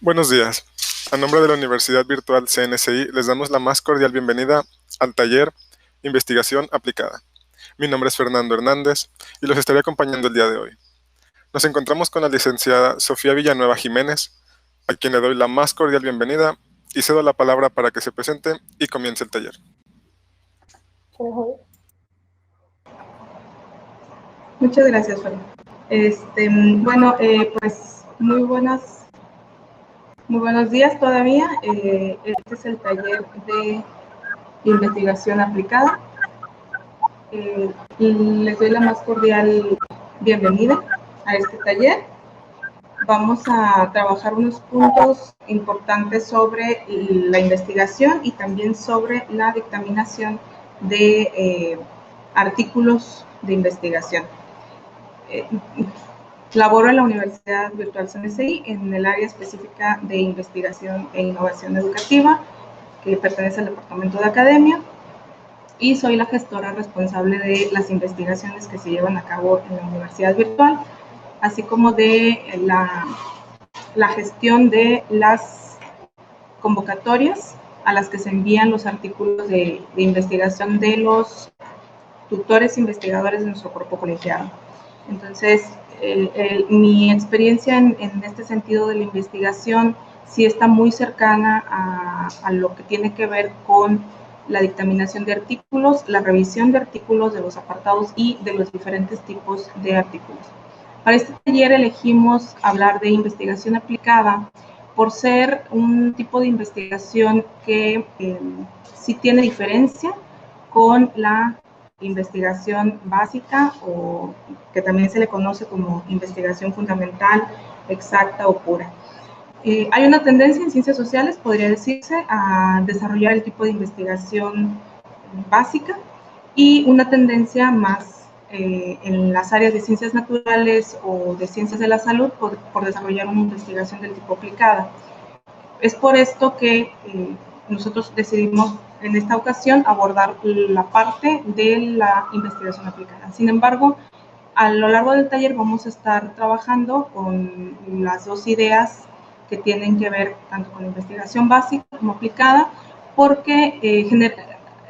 Buenos días. A nombre de la Universidad Virtual CNSI, les damos la más cordial bienvenida al taller Investigación Aplicada. Mi nombre es Fernando Hernández y los estaré acompañando el día de hoy. Nos encontramos con la licenciada Sofía Villanueva Jiménez, a quien le doy la más cordial bienvenida y cedo la palabra para que se presente y comience el taller. Muchas gracias, Fernando. Pues muy buenos días todavía. Este es el taller de investigación aplicada. Les doy la más cordial bienvenida a este taller. Vamos a trabajar unos puntos importantes sobre la investigación y también sobre la dictaminación de artículos de investigación. Laboro en la Universidad Virtual CNSI en el área específica de investigación e innovación educativa, que pertenece al Departamento de Academia, y soy la gestora responsable de las investigaciones que se llevan a cabo en la Universidad Virtual, así como de la gestión de las convocatorias a las que se envían los artículos de investigación de los tutores investigadores de nuestro cuerpo colegiado. Entonces, mi experiencia en este sentido de la investigación sí está muy cercana a lo que tiene que ver con la dictaminación de artículos, la revisión de artículos, de los apartados y de los diferentes tipos de artículos. Para este taller elegimos hablar de investigación aplicada por ser un tipo de investigación que sí tiene diferencia con la investigación básica, o que también se le conoce como investigación fundamental, exacta o pura. Hay una tendencia en ciencias sociales, podría decirse, a desarrollar el tipo de investigación básica y una tendencia más en las áreas de ciencias naturales o de ciencias de la salud por desarrollar una investigación del tipo aplicada. Es por esto que nosotros decidimos en esta ocasión abordar la parte de la investigación aplicada. Sin embargo, a lo largo del taller vamos a estar trabajando con las dos ideas que tienen que ver tanto con la investigación básica como aplicada, porque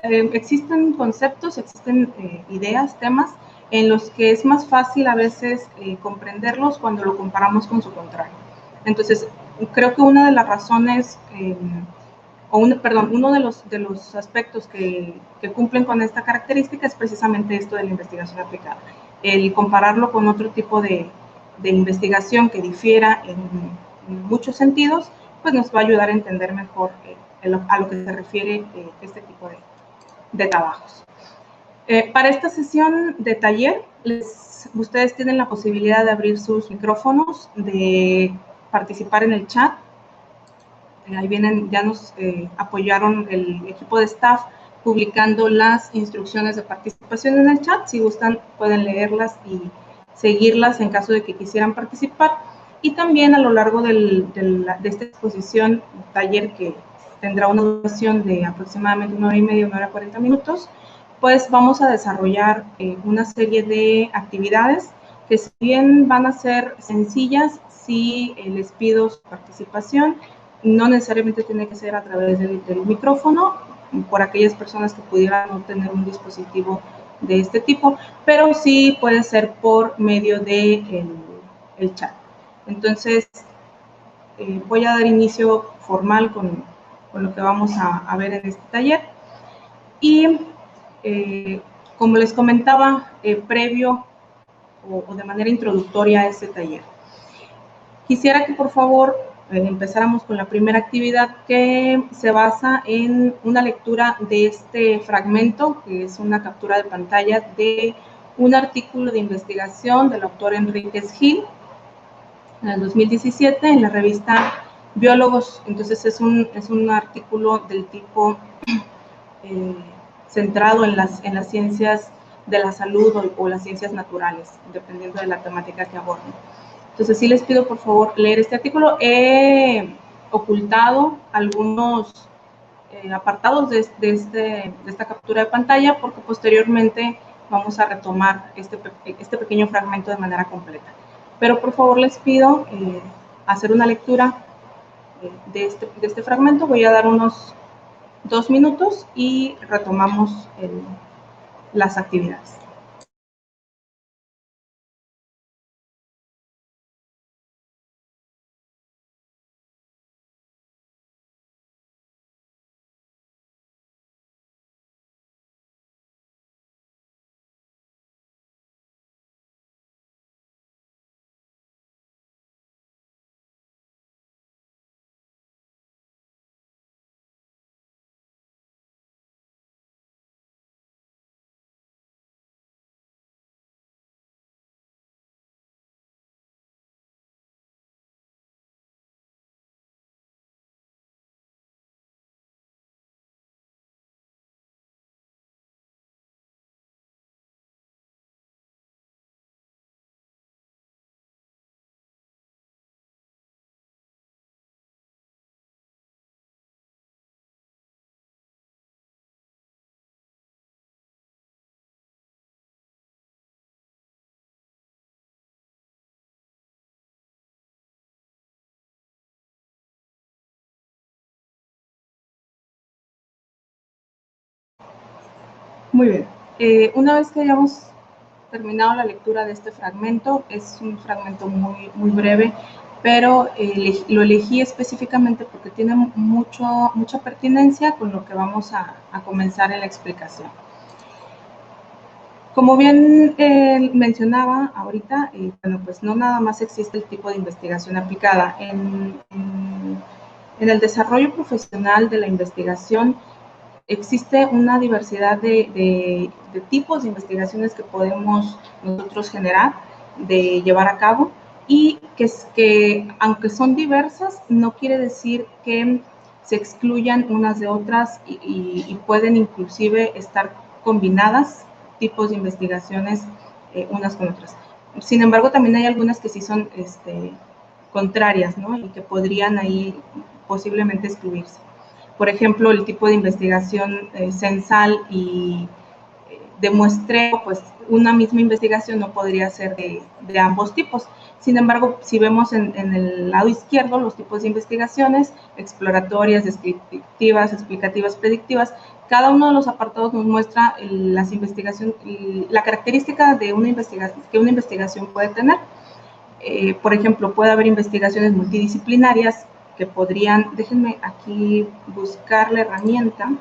existen conceptos, existen ideas, temas en los que es más fácil a veces comprenderlos cuando lo comparamos con su contrario. Entonces, creo que una de las razones, uno de los aspectos que cumplen con esta característica es precisamente esto de la investigación aplicada. El compararlo con otro tipo de investigación que difiera en muchos sentidos, pues nos va a ayudar a entender mejor a lo que se refiere este tipo de trabajos. Para esta sesión de taller, ustedes tienen la posibilidad de abrir sus micrófonos, de participar en el chat. Ahí vienen, ya nos apoyaron el equipo de staff publicando las instrucciones de participación en el chat. Si gustan, pueden leerlas y seguirlas en caso de que quisieran participar. Y también a lo largo de esta exposición, taller que tendrá una duración de aproximadamente 1 hora y media, 1 hora 40 minutos, pues vamos a desarrollar una serie de actividades que, si bien van a ser sencillas, sí les pido su participación. No necesariamente tiene que ser a través del micrófono, por aquellas personas que pudieran no tener un dispositivo de este tipo, pero sí puede ser por medio de el chat. Entonces, voy a dar inicio formal con lo que vamos a ver en este taller. Y como les comentaba, previo o de manera introductoria a este taller, quisiera que por favor empezáramos con la primera actividad, que se basa en una lectura de este fragmento, que es una captura de pantalla de un artículo de investigación del autor Enríquez Gil en el 2017 en la revista Biólogos. Entonces es un artículo del tipo centrado en las ciencias de la salud o las ciencias naturales, dependiendo de la temática que aborden. Entonces sí les pido por favor leer este artículo. He ocultado algunos apartados de esta captura de pantalla, porque posteriormente vamos a retomar este pequeño fragmento de manera completa. Pero por favor les pido hacer una lectura de este fragmento. Voy a dar unos 2 minutos y retomamos las actividades. Muy bien. Una vez que hayamos terminado la lectura de este fragmento, es un fragmento muy breve, pero lo elegí específicamente porque tiene mucha pertinencia con lo que vamos a comenzar en la explicación. Como bien mencionaba ahorita, bueno, pues no nada más existe el tipo de investigación aplicada. En el desarrollo profesional de la investigación existe una diversidad de tipos de investigaciones que podemos nosotros generar, de llevar a cabo, y que aunque son diversas, no quiere decir que se excluyan unas de otras y pueden inclusive estar combinadas tipos de investigaciones unas con otras. Sin embargo, también hay algunas que sí son contrarias, ¿no? Y que podrían ahí posiblemente excluirse. Por ejemplo, el tipo de investigación censal y de muestreo, pues una misma investigación no podría ser de ambos tipos. Sin embargo, si vemos en el lado izquierdo los tipos de investigaciones, exploratorias, descriptivas, explicativas, predictivas, cada uno de los apartados nos muestra las investigaciones, la característica de una investigación que una investigación puede tener. Por ejemplo, puede haber investigaciones multidisciplinarias que podrían, déjenme aquí buscar la herramienta.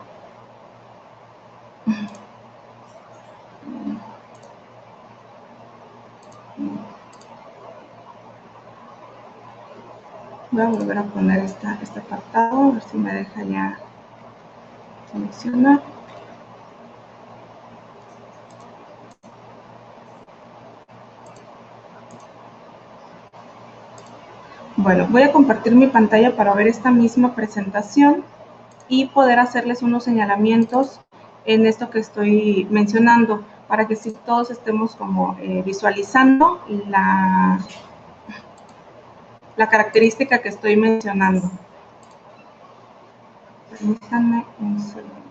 Voy a volver a poner este apartado, a ver si me deja ya seleccionar. Bueno, voy a compartir mi pantalla para ver esta misma presentación y poder hacerles unos señalamientos en esto que estoy mencionando, para que si todos estemos como visualizando la característica que estoy mencionando. Permítanme un segundo.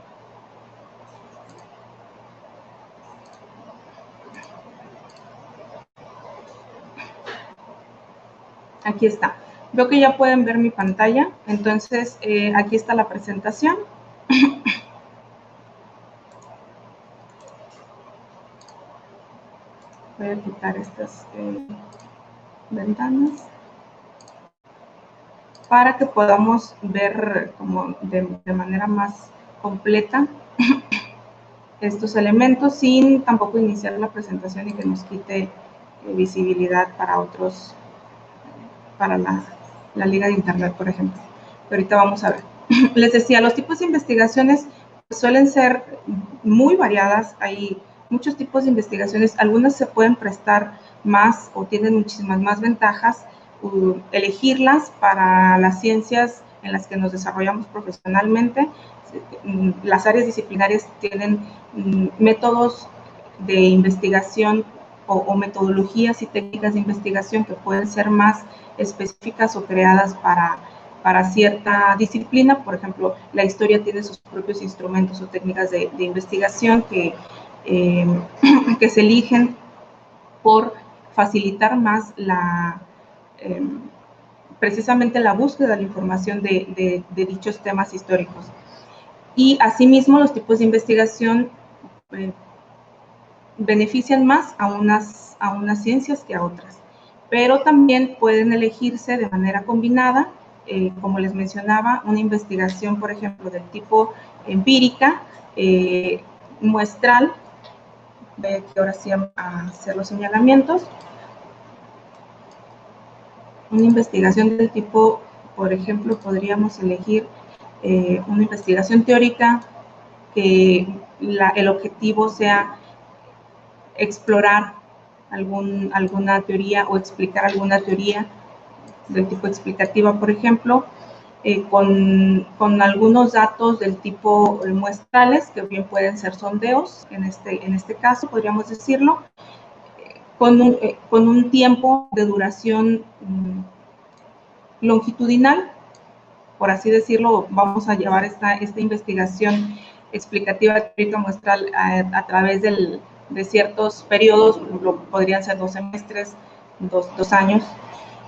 Aquí está. Veo que ya pueden ver mi pantalla, entonces aquí está la presentación. Voy a quitar estas ventanas para que podamos ver como de manera más completa estos elementos sin tampoco iniciar la presentación y que nos quite visibilidad para otros, para la liga de internet, por ejemplo. Pero ahorita vamos a ver. Les decía, los tipos de investigaciones suelen ser muy variadas. Hay muchos tipos de investigaciones. Algunas se pueden prestar más o tienen muchísimas más ventajas. Elegirlas para las ciencias en las que nos desarrollamos profesionalmente. Las áreas disciplinarias tienen métodos de investigación o metodologías y técnicas de investigación que pueden ser más específicas o creadas para cierta disciplina. Por ejemplo, la historia tiene sus propios instrumentos o técnicas de investigación que se eligen por facilitar más precisamente la búsqueda de la información de dichos temas históricos. Y asimismo, los tipos de investigación benefician más a unas ciencias que a otras, pero también pueden elegirse de manera combinada, como les mencionaba, una investigación, por ejemplo, del tipo empírica, muestral, que ahora sí a hacer los señalamientos, una investigación del tipo, por ejemplo, podríamos elegir una investigación teórica que el objetivo sea explorar alguna teoría o explicar alguna teoría del tipo explicativa, por ejemplo, con algunos datos del tipo muestrales, que bien pueden ser sondeos, en este caso podríamos decirlo, con un tiempo de duración longitudinal, por así decirlo. Vamos a llevar esta investigación explicativa teórica muestral a través de ciertos periodos, por ejemplo, podrían ser 2 semestres, 2 años,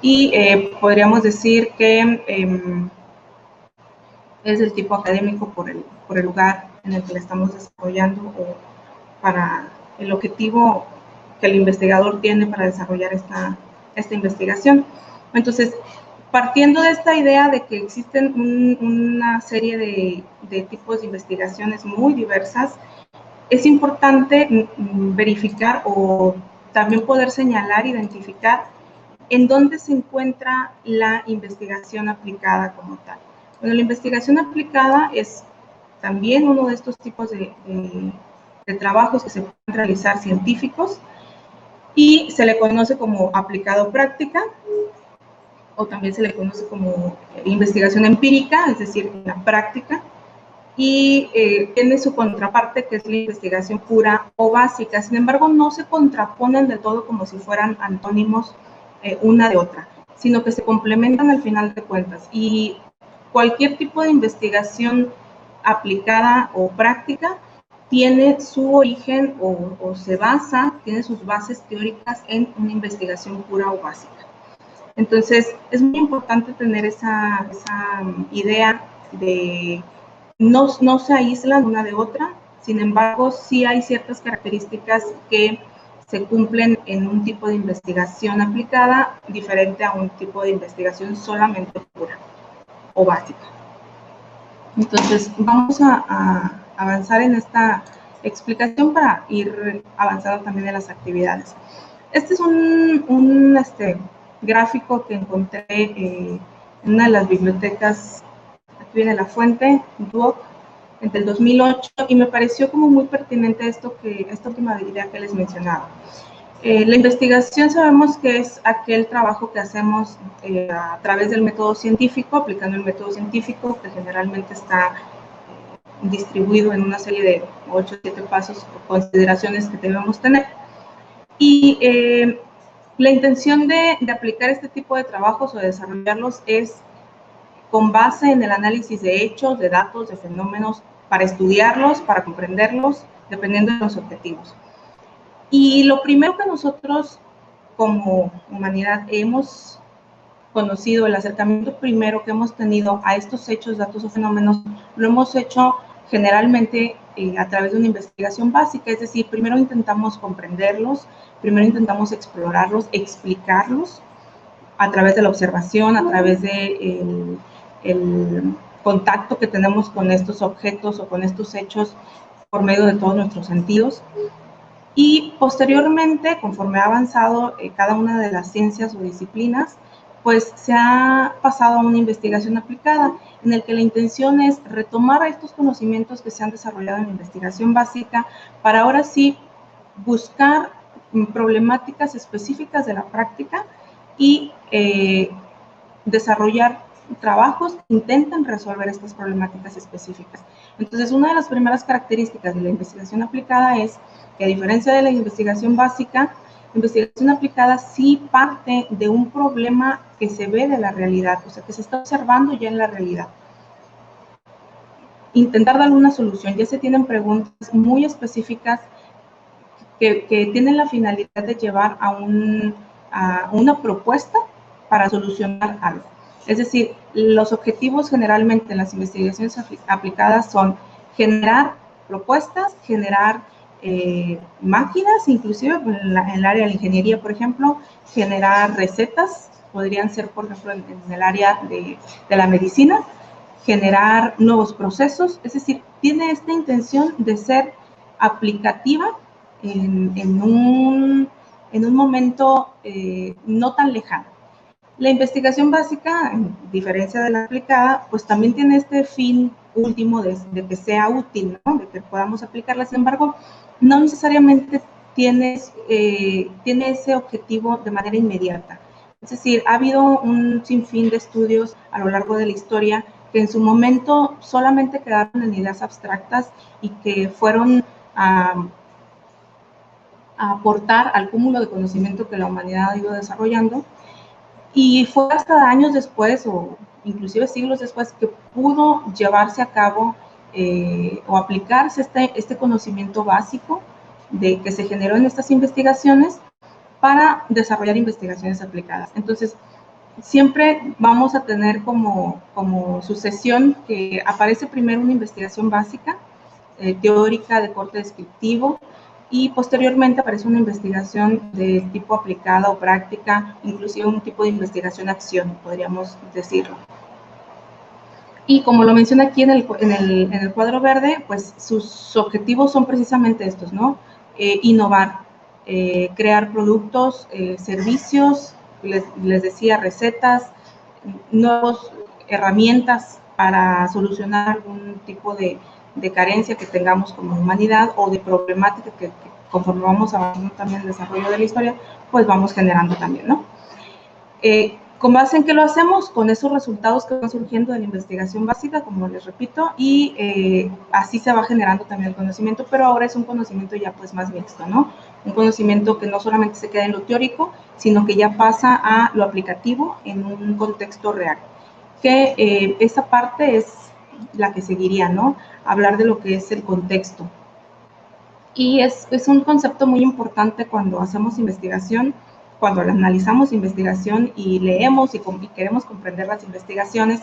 y podríamos decir que es del tipo académico por el lugar en el que la estamos desarrollando o para el objetivo que el investigador tiene para desarrollar esta investigación. Entonces, partiendo de esta idea de que existen una serie de tipos de investigaciones muy diversas, es importante verificar o también poder señalar, identificar en dónde se encuentra la investigación aplicada como tal. Bueno, la investigación aplicada es también uno de estos tipos de trabajos que se pueden realizar científicos y se le conoce como aplicado práctica, o también se le conoce como investigación empírica, es decir, en la práctica, y tiene su contraparte, que es la investigación pura o básica. Sin embargo, no se contraponen de todo como si fueran antónimos una de otra, sino que se complementan al final de cuentas. Y cualquier tipo de investigación aplicada o práctica tiene su origen o se basa, tiene sus bases teóricas en una investigación pura o básica. Entonces, es muy importante tener esa idea de no se aíslan una de otra. Sin embargo, sí hay ciertas características que se cumplen en un tipo de investigación aplicada diferente a un tipo de investigación solamente pura o básica. Entonces, vamos a avanzar en esta explicación para ir avanzando también en las actividades. Este es un gráfico que encontré en una de las bibliotecas, aquí viene la fuente, Duoc, entre el 2008, y me pareció como muy pertinente esta última idea que les mencionaba. La investigación sabemos que es aquel trabajo que hacemos a través del método científico, aplicando el método científico, que generalmente está distribuido en una serie de 8 o 7 pasos o consideraciones que debemos tener. Y la intención de aplicar este tipo de trabajos o de desarrollarlos es con base en el análisis de hechos, de datos, de fenómenos, para estudiarlos, para comprenderlos, dependiendo de los objetivos. Y lo primero que nosotros como humanidad hemos conocido, el acercamiento primero que hemos tenido a estos hechos, datos o fenómenos, lo hemos hecho generalmente a través de una investigación básica, es decir, primero intentamos comprenderlos, primero intentamos explorarlos, explicarlos a través de la observación, a través de el contacto que tenemos con estos objetos o con estos hechos por medio de todos nuestros sentidos. Y posteriormente, conforme ha avanzado cada una de las ciencias o disciplinas, pues se ha pasado a una investigación aplicada, en el que la intención es retomar estos conocimientos que se han desarrollado en la investigación básica para ahora sí buscar problemáticas específicas de la práctica y desarrollar trabajos que intenten resolver estas problemáticas específicas. Entonces, una de las primeras características de la investigación aplicada es que, a diferencia de la investigación básica, la investigación aplicada sí parte de un problema que se ve de la realidad, o sea, que se está observando ya en la realidad. Intentar dar una solución, ya se tienen preguntas muy específicas que tienen la finalidad de llevar a una propuesta para solucionar algo. Es decir, los objetivos generalmente en las investigaciones aplicadas son generar propuestas, generar máquinas, inclusive en el área de la ingeniería, por ejemplo, generar recetas, podrían ser, por ejemplo, en el área de la medicina, generar nuevos procesos, es decir, tiene esta intención de ser aplicativa en un momento no tan lejano. La investigación básica, en diferencia de la aplicada, pues también tiene este fin último de que sea útil, ¿no? De que podamos aplicarla. Sin embargo, no necesariamente tiene ese objetivo de manera inmediata. Es decir, ha habido un sinfín de estudios a lo largo de la historia que en su momento solamente quedaron en ideas abstractas y que fueron a aportar al cúmulo de conocimiento que la humanidad ha ido desarrollando. Y fue hasta años después, o inclusive siglos después, que pudo llevarse a cabo o aplicarse este conocimiento básico que se generó en estas investigaciones para desarrollar investigaciones aplicadas. Entonces, siempre vamos a tener como sucesión que aparece primero una investigación básica, teórica, de corte descriptivo, y posteriormente aparece una investigación de tipo aplicada o práctica, inclusive un tipo de investigación acción, podríamos decirlo. Y como lo menciona aquí en el cuadro verde, pues sus objetivos son precisamente estos, ¿no? Innovar, crear productos, servicios, les decía, recetas, nuevas herramientas para solucionar algún tipo de carencia que tengamos como humanidad o de problemática que conforme vamos avanzando también el desarrollo de la historia, pues vamos generando también, ¿no? ¿Con base en qué lo hacemos? Con esos resultados que van surgiendo de la investigación básica, como les repito, y así se va generando también el conocimiento, pero ahora es un conocimiento ya pues más mixto, ¿no? Un conocimiento que no solamente se queda en lo teórico, sino que ya pasa a lo aplicativo en un contexto real. Que esa parte es la que seguiría, ¿no? Hablar de lo que es el contexto. Y es un concepto muy importante cuando hacemos investigación, cuando analizamos investigación y leemos y queremos comprender las investigaciones,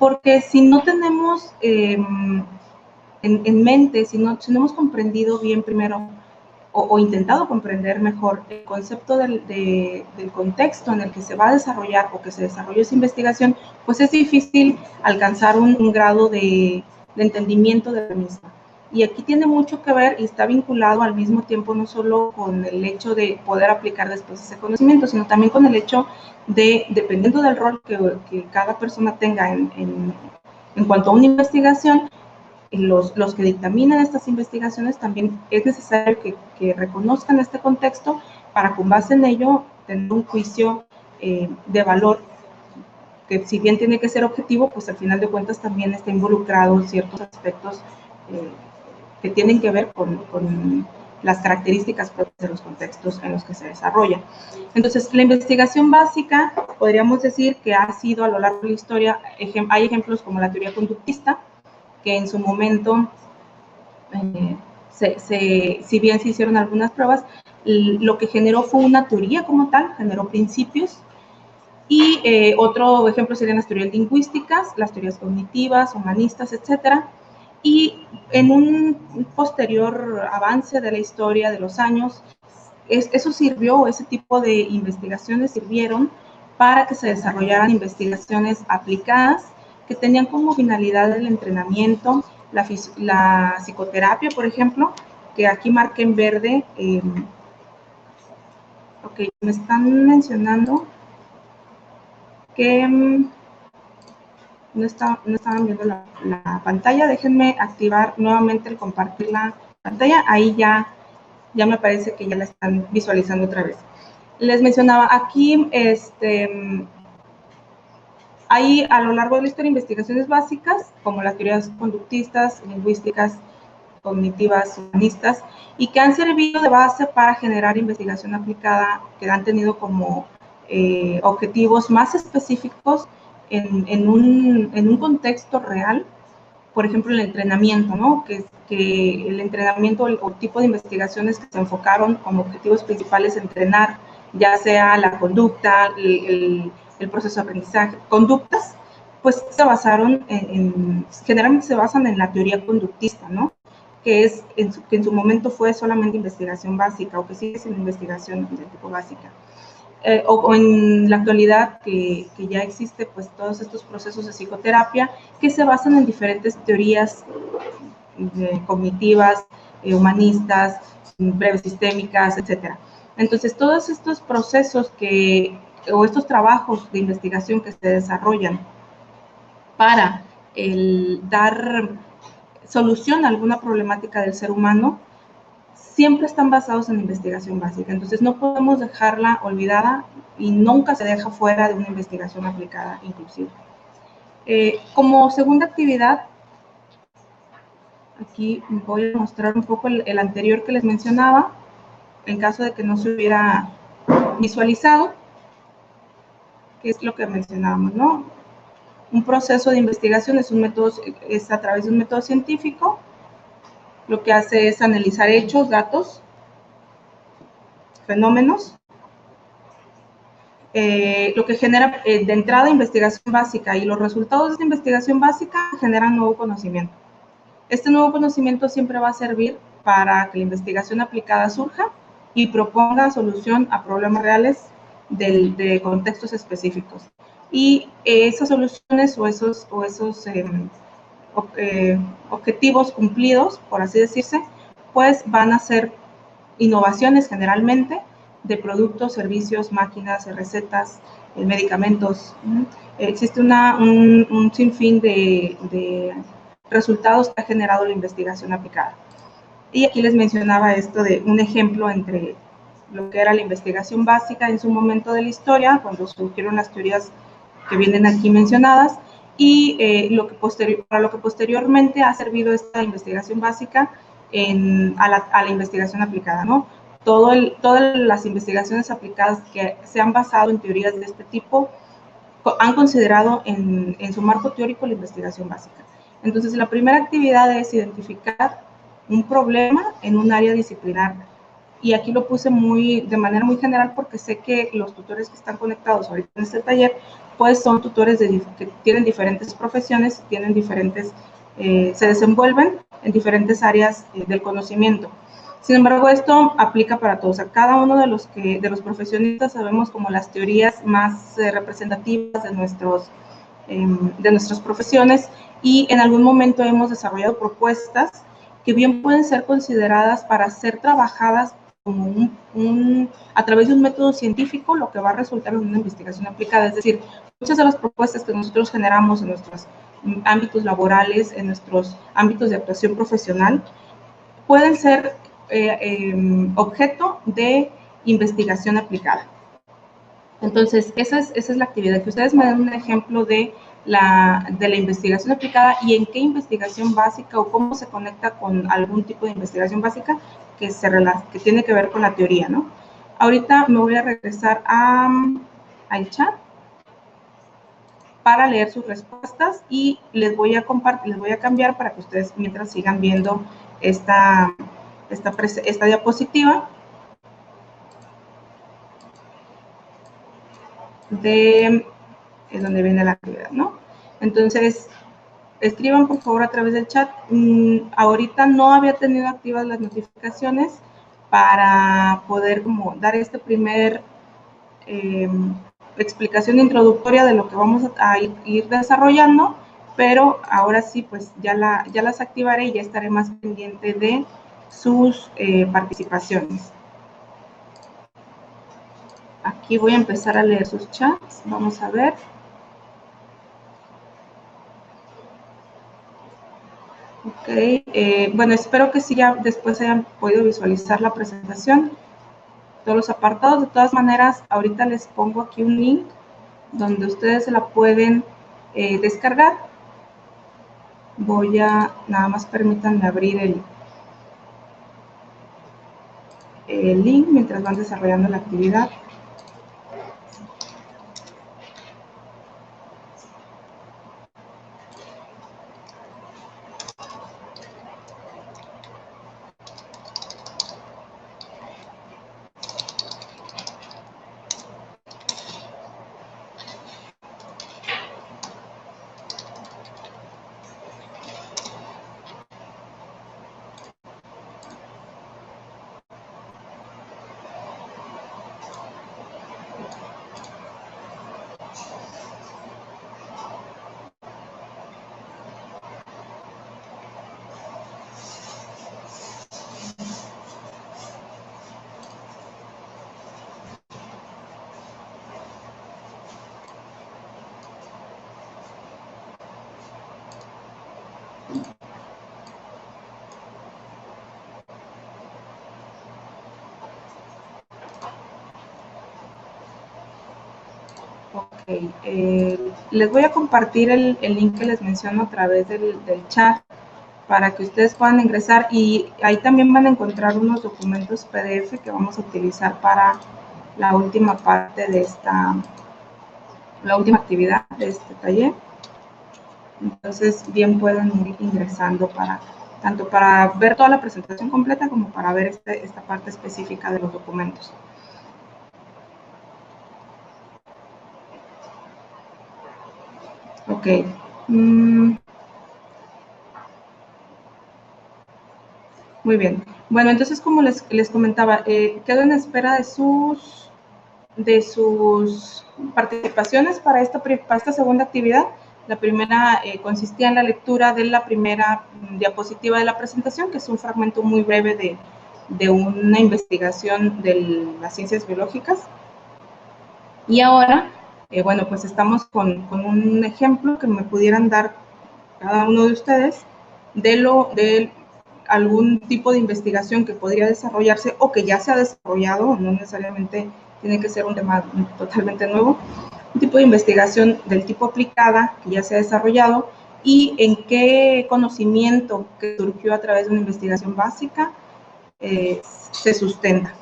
porque si no tenemos en mente, si no hemos comprendido bien primero o intentado comprender mejor el concepto del contexto en el que se va a desarrollar o que se desarrolló esa investigación, pues es difícil alcanzar un grado de entendimiento de la misma. Y aquí tiene mucho que ver y está vinculado al mismo tiempo no solo con el hecho de poder aplicar después ese conocimiento, sino también con el hecho de, dependiendo del rol que cada persona tenga en cuanto a una investigación, los que dictaminan estas investigaciones también es necesario que reconozcan este contexto para con base en ello tener un juicio de valor que si bien tiene que ser objetivo, pues al final de cuentas también está involucrado en ciertos aspectos que tienen que ver con las características de los contextos en los que se desarrolla. Entonces, la investigación básica, podríamos decir que ha sido a lo largo de la historia, hay ejemplos como la teoría conductista, que en su momento, si bien se hicieron algunas pruebas, lo que generó fue una teoría como tal, generó principios. Y otro ejemplo serían las teorías lingüísticas, las teorías cognitivas, humanistas, etcétera. Y en un posterior avance de la historia de los años, eso sirvió, ese tipo de investigaciones sirvieron para que se desarrollaran investigaciones aplicadas que tenían como finalidad el entrenamiento, la psicoterapia, por ejemplo, que aquí marqué en verde. Ok, me están mencionando que no estaban viendo la pantalla. Déjenme activar nuevamente el compartir la pantalla. Ahí ya me parece que ya la están visualizando otra vez. Les mencionaba aquí, hay a lo largo de la historia investigaciones básicas, como las teorías conductistas, lingüísticas, cognitivas, humanistas, y que han servido de base para generar investigación aplicada, que han tenido como objetivos más específicos en un contexto real. Por ejemplo, el entrenamiento, ¿no? Que el entrenamiento o tipo de investigaciones que se enfocaron como objetivos principales entrenar, ya sea la conducta, el proceso de aprendizaje, conductas, pues se basaron generalmente se basan en la teoría conductista, ¿no? Que en su momento fue solamente investigación básica, o que sigue siendo investigación de tipo básica. O en la actualidad que ya existe, pues todos estos procesos de psicoterapia que se basan en diferentes teorías cognitivas, humanistas, breves sistémicas, etcétera. Entonces, todos estos procesos o estos trabajos de investigación que se desarrollan para dar solución a alguna problemática del ser humano, siempre están basados en investigación básica. Entonces, no podemos dejarla olvidada y nunca se deja fuera de una investigación aplicada inclusive. Como segunda actividad, aquí voy a mostrar un poco el anterior que les mencionaba, en caso de que no se hubiera visualizado, que es lo que mencionábamos, ¿no? Un proceso de investigación es a través de un método científico. Lo que hace es analizar hechos, datos, fenómenos, lo que genera de entrada investigación básica, y los resultados de esta investigación básica generan nuevo conocimiento. Este nuevo conocimiento siempre va a servir para que la investigación aplicada surja y proponga solución a problemas reales de contextos específicos. Y esas soluciones o esos objetivos cumplidos, por así decirse, pues van a ser innovaciones generalmente de productos, servicios, máquinas, recetas, medicamentos. Existe un sinfín de resultados que ha generado la investigación aplicada. Y aquí les mencionaba esto de un ejemplo entre lo que era la investigación básica en su momento de la historia, cuando surgieron las teorías que vienen aquí mencionadas, y para lo que posteriormente ha servido esta investigación básica a la investigación aplicada, ¿no? Todas las investigaciones aplicadas que se han basado en teorías de este tipo han considerado en su marco teórico la investigación básica. Entonces, la primera actividad es identificar un problema en un área disciplinar. Y aquí lo puse de manera muy general porque sé que los tutores que están conectados ahorita en este taller, pues son tutores que tienen diferentes profesiones, se desenvuelven en diferentes áreas del conocimiento. Sin embargo, esto aplica para todos. A cada uno de los profesionistas sabemos como las teorías más representativas de nuestras profesiones, y en algún momento hemos desarrollado propuestas que bien pueden ser consideradas para ser trabajadas como a través de un método científico, lo que va a resultar en una investigación aplicada. Es decir, muchas de las propuestas que nosotros generamos en nuestros ámbitos laborales, en nuestros ámbitos de actuación profesional, pueden ser objeto de investigación aplicada. Entonces, esa es la actividad, que ustedes me den un ejemplo de la investigación aplicada y en qué investigación básica o cómo se conecta con algún tipo de investigación básica que tiene que ver con la teoría, ¿no? Ahorita me voy a regresar al chat para leer sus respuestas y les voy a cambiar para que ustedes mientras sigan viendo esta diapositiva de donde viene la actividad, ¿no? Entonces, escriban por favor a través del chat. Ahorita no había tenido activas las notificaciones para poder como dar este primer explicación introductoria de lo que vamos a ir desarrollando, pero ahora sí, pues ya las activaré y ya estaré más pendiente de sus participaciones. Aquí voy a empezar a leer sus chats. Vamos a ver. Ok, bueno, espero que sí ya después hayan podido visualizar la presentación, todos los apartados. De todas maneras, ahorita les pongo aquí un link donde ustedes se la pueden descargar. Nada más permítanme abrir el link mientras van desarrollando la actividad. Les voy a compartir el link que les menciono a través del chat para que ustedes puedan ingresar, y ahí también van a encontrar unos documentos PDF que vamos a utilizar para la última parte de la última actividad de este taller. Entonces, bien pueden ir ingresando tanto para ver toda la presentación completa como para ver esta parte específica de los documentos. Ok. Muy bien. Bueno, entonces, como les comentaba, quedo en espera de sus participaciones para esta segunda actividad. La primera consistía en la lectura de la primera diapositiva de la presentación, que es un fragmento muy breve de una investigación de las ciencias biológicas. Y ahora, bueno, pues estamos con un ejemplo que me pudieran dar cada uno de ustedes de algún tipo de investigación que podría desarrollarse o que ya se ha desarrollado, no necesariamente tiene que ser un tema totalmente nuevo, un tipo de investigación del tipo aplicada que ya se ha desarrollado y en qué conocimiento que surgió a través de una investigación básica se sustenta.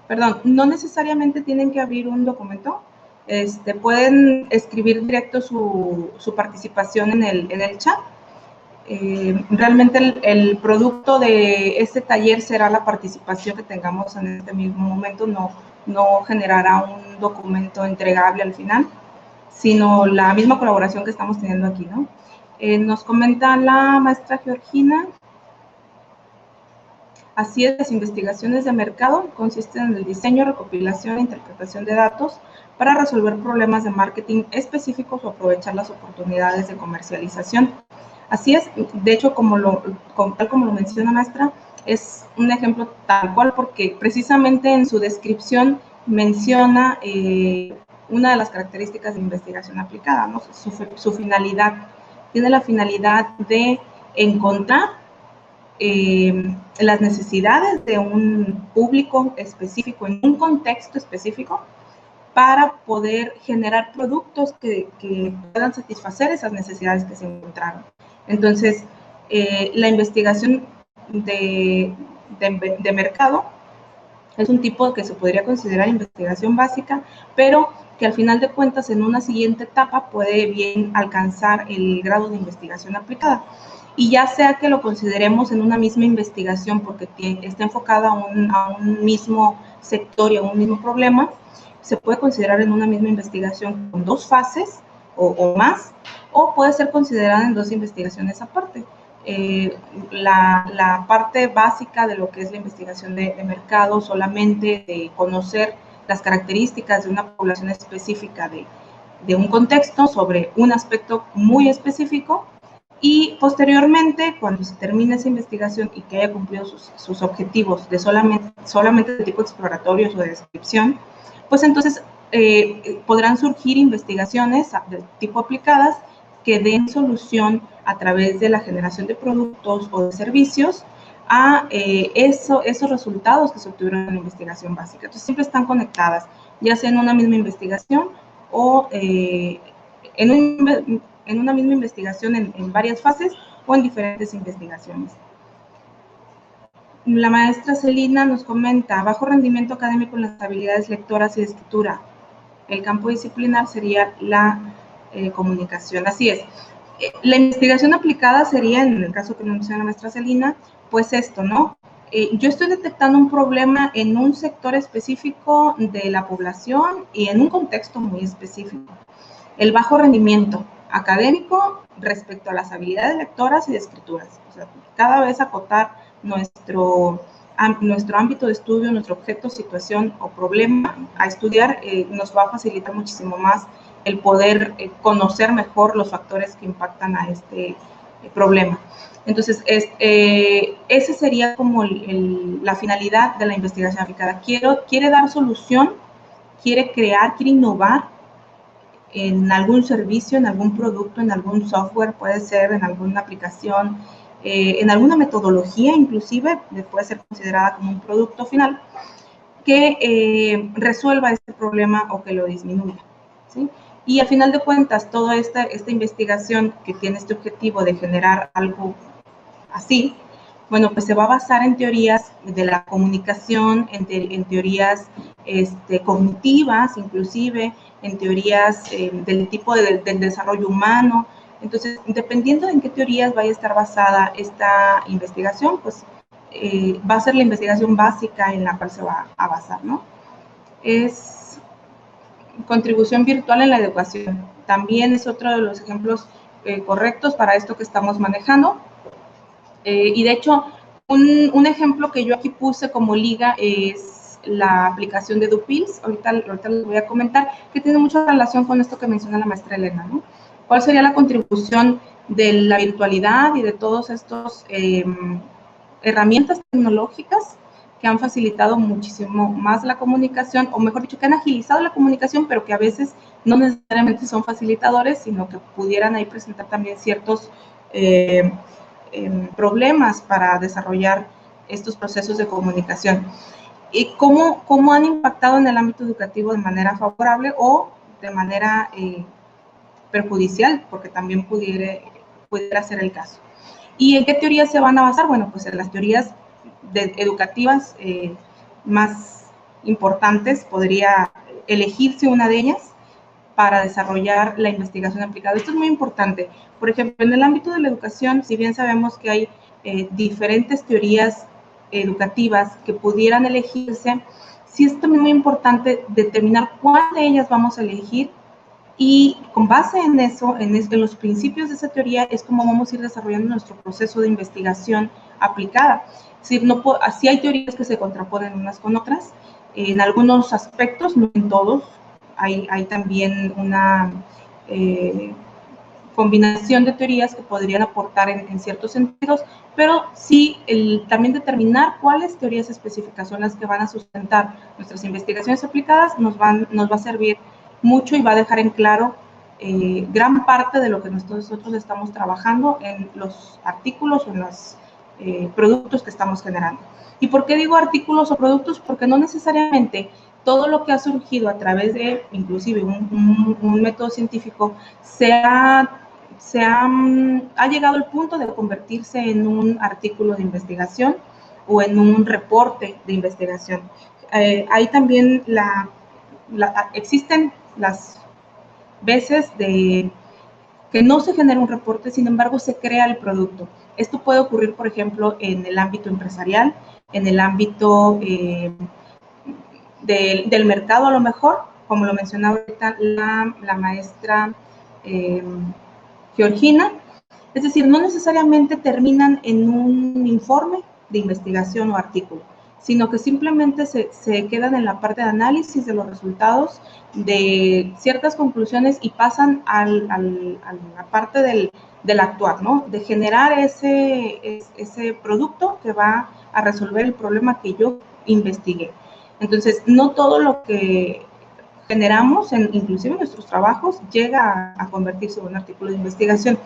Perdón, no necesariamente tienen que abrir un documento. Pueden escribir directo su participación en el chat. Realmente el producto de este taller será la participación que tengamos en este mismo momento, no generará un documento entregable al final, sino la misma colaboración que estamos teniendo aquí, ¿no? Nos comenta la maestra Georgina. Así es, las investigaciones de mercado consisten en el diseño, recopilación e interpretación de datos para resolver problemas de marketing específicos o aprovechar las oportunidades de comercialización. Así es, de hecho, tal como lo menciona maestra, es un ejemplo tal cual porque precisamente en su descripción menciona una de las características de investigación aplicada, ¿no? Su finalidad. Tiene la finalidad de encontrar las necesidades de un público específico, en un contexto específico, para poder generar productos que puedan satisfacer esas necesidades que se encontraron. Entonces, la investigación de mercado es un tipo que se podría considerar investigación básica, pero que al final de cuentas en una siguiente etapa puede bien alcanzar el grado de investigación aplicada. Y ya sea que lo consideremos en una misma investigación porque está enfocada a un mismo sector y a un mismo problema, se puede considerar en una misma investigación con dos fases o más, o puede ser considerada en dos investigaciones aparte. La parte básica de lo que es la investigación de mercado, solamente de conocer las características de una población específica de un contexto sobre un aspecto muy específico, y posteriormente, cuando se termine esa investigación y que haya cumplido sus objetivos de solamente de tipo exploratorio o de descripción, pues entonces podrán surgir investigaciones de tipo aplicadas que den solución a través de la generación de productos o de servicios a esos resultados que se obtuvieron en la investigación básica. Entonces siempre están conectadas, ya sea en una misma investigación o en una misma investigación en varias fases o en diferentes investigaciones. La maestra Celina nos comenta, bajo rendimiento académico en las habilidades lectoras y de escritura. El campo disciplinar sería la comunicación. Así es. La investigación aplicada sería, en el caso que nos menciona la maestra Celina, pues esto, ¿no? Yo estoy detectando un problema en un sector específico de la población y en un contexto muy específico. El bajo rendimiento académico respecto a las habilidades lectoras y de escrituras. O sea, cada vez acotar nuestro ámbito de estudio, nuestro objeto, situación o problema a estudiar, nos va a facilitar muchísimo más el poder conocer mejor los factores que impactan a este problema. Entonces, ese sería como la finalidad de la investigación aplicada. Quiere dar solución, quiere crear, quiere innovar en algún servicio, en algún producto, en algún software, puede ser en alguna aplicación, en alguna metodología inclusive, puede ser considerada como un producto final, que resuelva este problema o que lo disminuya, ¿sí? Y al final de cuentas, toda esta investigación que tiene este objetivo de generar algo así, bueno, pues se va a basar en teorías de la comunicación, en teorías cognitivas, inclusive, en teorías del tipo del desarrollo humano. Entonces, dependiendo de en qué teorías vaya a estar basada esta investigación, pues va a ser la investigación básica en la cual se va a basar, ¿no? Es contribución virtual en la educación. También es otro de los ejemplos correctos para esto que estamos manejando. Y de hecho, un ejemplo que yo aquí puse como liga es la aplicación de Dupils, ahorita les voy a comentar, que tiene mucha relación con esto que menciona la maestra Elena, ¿no? ¿Cuál sería la contribución de la virtualidad y de todos estos herramientas tecnológicas que han facilitado muchísimo más la comunicación, o mejor dicho, que han agilizado la comunicación, pero que a veces no necesariamente son facilitadores, sino que pudieran ahí presentar también ciertos problemas para desarrollar estos procesos de comunicación? ¿Y cómo han impactado en el ámbito educativo de manera favorable o de manera perjudicial? Porque también pudiera ser el caso. ¿Y en qué teorías se van a basar? Bueno, pues en las teorías educativas más importantes, podría elegirse una de ellas para desarrollar la investigación aplicada. Esto es muy importante. Por ejemplo, en el ámbito de la educación, si bien sabemos que hay diferentes teorías educativas que pudieran elegirse, sí es también muy importante determinar cuál de ellas vamos a elegir, y con base en eso, en los principios de esa teoría, es como vamos a ir desarrollando nuestro proceso de investigación aplicada. Es decir, así hay teorías que se contraponen unas con otras, en algunos aspectos, no en todos. Hay también una combinación de teorías que podrían aportar en ciertos sentidos, pero sí también determinar cuáles teorías específicas son las que van a sustentar nuestras investigaciones aplicadas nos va a servir mucho y va a dejar en claro gran parte de lo que nosotros estamos trabajando en los artículos o en los productos que estamos generando. ¿Y por qué digo artículos o productos? Porque no necesariamente todo lo que ha surgido a través de, inclusive, un método científico ha llegado al punto de convertirse en un artículo de investigación o en un reporte de investigación. Hay también existen las veces de que no se genera un reporte, sin embargo, se crea el producto. Esto puede ocurrir, por ejemplo, en el ámbito empresarial, en el ámbito del mercado, a lo mejor, como lo mencionaba ahorita la maestra Georgina. Es decir, no necesariamente terminan en un informe de investigación o artículo, sino que simplemente se quedan en la parte de análisis de los resultados, de ciertas conclusiones, y pasan a la parte del actuar, ¿no? De generar ese producto que va a resolver el problema que yo investigué. Entonces, no todo lo que generamos, inclusive en nuestros trabajos, llega a convertirse en un artículo de investigación,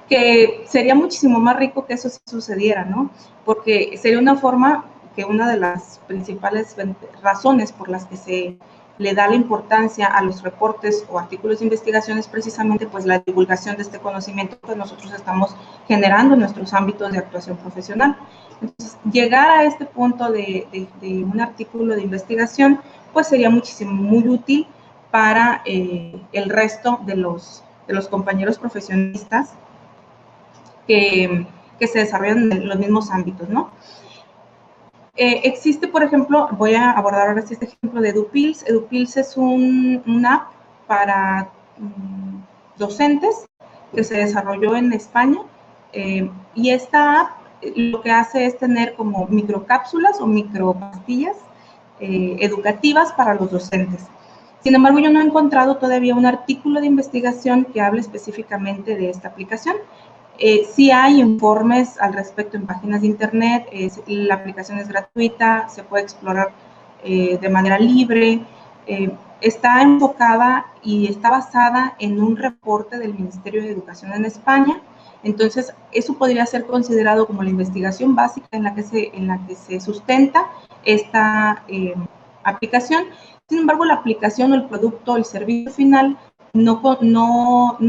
que sería muchísimo más rico que eso sí sucediera, ¿no? Porque sería una forma que una de las principales razones por las que se le da la importancia a los reportes o artículos de investigación es precisamente pues la divulgación de este conocimiento que nosotros estamos generando en nuestros ámbitos de actuación profesional. Entonces, llegar a este punto de un artículo de investigación pues sería muy útil para el resto de los compañeros profesionistas que se desarrollan en los mismos ámbitos, ¿no? Existe, por ejemplo, voy a abordar ahora este ejemplo de Edupils. Edupils es una app para docentes que se desarrolló en España, y esta app lo que hace es tener como microcápsulas o micropastillas educativas para los docentes. Sin embargo, yo no he encontrado todavía un artículo de investigación que hable específicamente de esta aplicación. Sí hay informes al respecto en páginas de internet, la aplicación es gratuita, se puede explorar de manera libre, está enfocada y está basada en un reporte del Ministerio de Educación en España. Entonces, eso podría ser considerado como la investigación básica en la que se sustenta esta aplicación. Sin embargo, la aplicación o el producto, el servicio final, no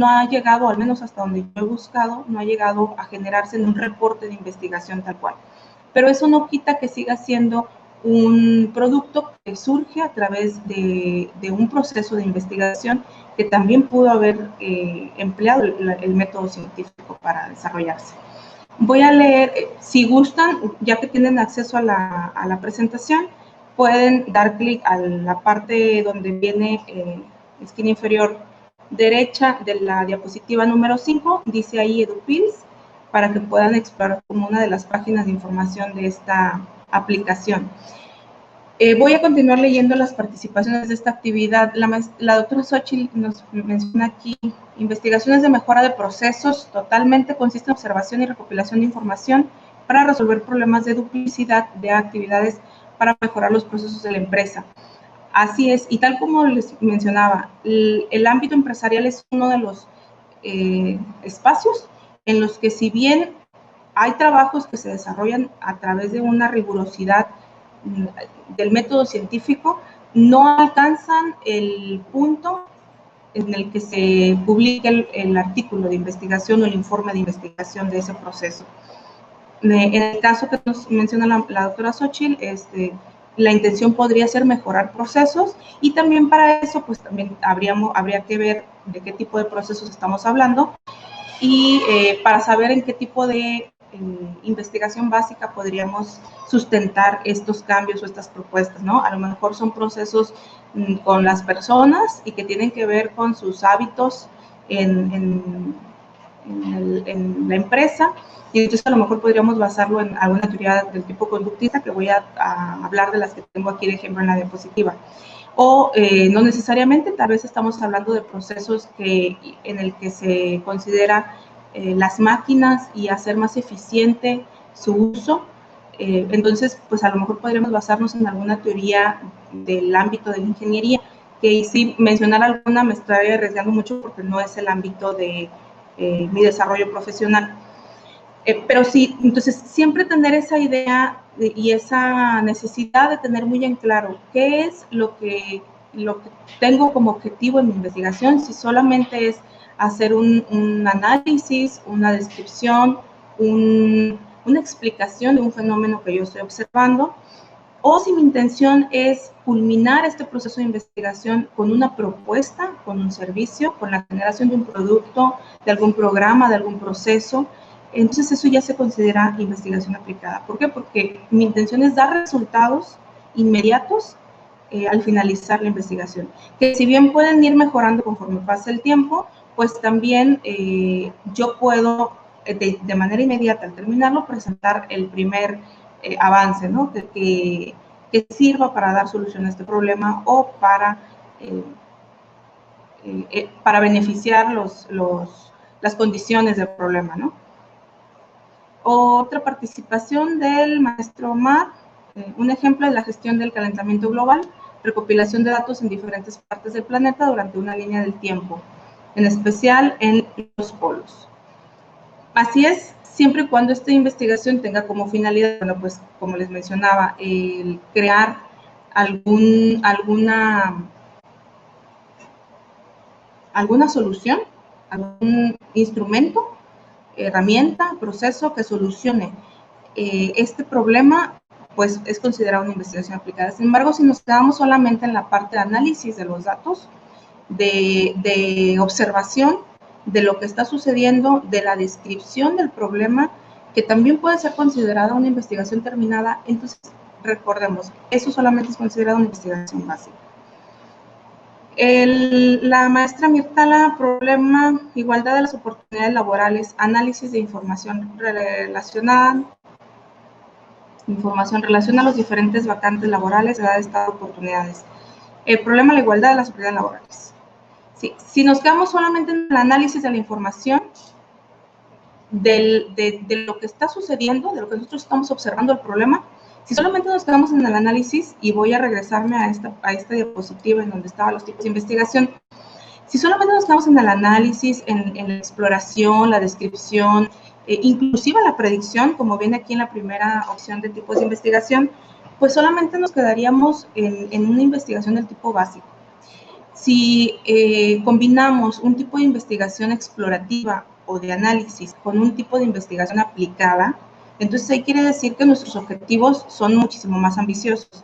ha llegado, al menos hasta donde yo he buscado, no ha llegado a generarse en un reporte de investigación tal cual. Pero eso no quita que siga siendo un producto que surge a través de un proceso de investigación que también pudo haber empleado el método científico para desarrollarse. Voy a leer, si gustan, ya que tienen acceso a la presentación, pueden dar clic a la parte donde viene esquina inferior derecha de la diapositiva número 5, dice ahí EduPills, para que puedan explorar como una de las páginas de información de esta aplicación. Voy a continuar leyendo las participaciones de esta actividad. La doctora Xochitl nos menciona aquí, investigaciones de mejora de procesos, totalmente consiste en observación y recopilación de información para resolver problemas de duplicidad de actividades para mejorar los procesos de la empresa. Así es, y tal como les mencionaba, el ámbito empresarial es uno de los espacios en los que, si bien hay trabajos que se desarrollan a través de una rigurosidad del método científico, no alcanzan el punto en el que se publica el artículo de investigación o el informe de investigación de ese proceso. En el caso que nos menciona la doctora Xochitl, la intención podría ser mejorar procesos, y también para eso pues también habría que ver de qué tipo de procesos estamos hablando, y para saber en qué tipo de investigación básica podríamos sustentar estos cambios o estas propuestas, ¿no? A lo mejor son procesos con las personas y que tienen que ver con sus hábitos en la empresa, y entonces a lo mejor podríamos basarlo en alguna teoría del tipo conductista, que voy a hablar de las que tengo aquí de ejemplo en la diapositiva. O no necesariamente, tal vez estamos hablando de procesos en el que se considera las máquinas y hacer más eficiente su uso. Entonces, pues a lo mejor podríamos basarnos en alguna teoría del ámbito de la ingeniería, que si mencionar alguna me estoy arriesgando mucho porque no es el ámbito de mi desarrollo profesional. Pero sí, entonces siempre tener esa idea y esa necesidad de tener muy en claro qué es lo que tengo como objetivo en mi investigación, si solamente es hacer un análisis, una descripción, una explicación de un fenómeno que yo estoy observando, o si mi intención es culminar este proceso de investigación con una propuesta, con un servicio, con la generación de un producto, de algún programa, de algún proceso. Entonces eso ya se considera investigación aplicada. ¿Por qué? Porque mi intención es dar resultados inmediatos al finalizar la investigación, que si bien pueden ir mejorando conforme pasa el tiempo, pues también yo puedo de manera inmediata al terminarlo presentar el primer avance, ¿no? que sirva para dar solución a este problema o para beneficiar las condiciones del problema, ¿no? Otra participación del maestro Omar, un ejemplo es la gestión del calentamiento global, recopilación de datos en diferentes partes del planeta durante una línea del tiempo, en especial en los polos. Así es, siempre y cuando esta investigación tenga como finalidad, bueno, pues como les mencionaba, el crear alguna solución, algún instrumento, herramienta, proceso que solucione este problema, pues es considerado una investigación aplicada. Sin embargo, si nos quedamos solamente en la parte de análisis de los datos, de observación de lo que está sucediendo, de la descripción del problema, que también puede ser considerada una investigación terminada, entonces recordemos, eso solamente es considerado una investigación básica. La maestra Mirtala, problema, igualdad de las oportunidades laborales, análisis de información relacionada a los diferentes vacantes laborales, edad, estado, oportunidades. El problema, la igualdad de las oportunidades laborales. Sí, si nos quedamos solamente en el análisis de la información, de lo que está sucediendo, de lo que nosotros estamos observando el problema, si solamente nos quedamos en el análisis, y voy a regresarme a esta diapositiva en donde estaban los tipos de investigación, si solamente nos quedamos en el análisis, en la exploración, la descripción, inclusive la predicción, como viene aquí en la primera opción de tipos de investigación, pues solamente nos quedaríamos en una investigación del tipo básico. Si combinamos un tipo de investigación explorativa o de análisis con un tipo de investigación aplicada, entonces ahí quiere decir que nuestros objetivos son muchísimo más ambiciosos.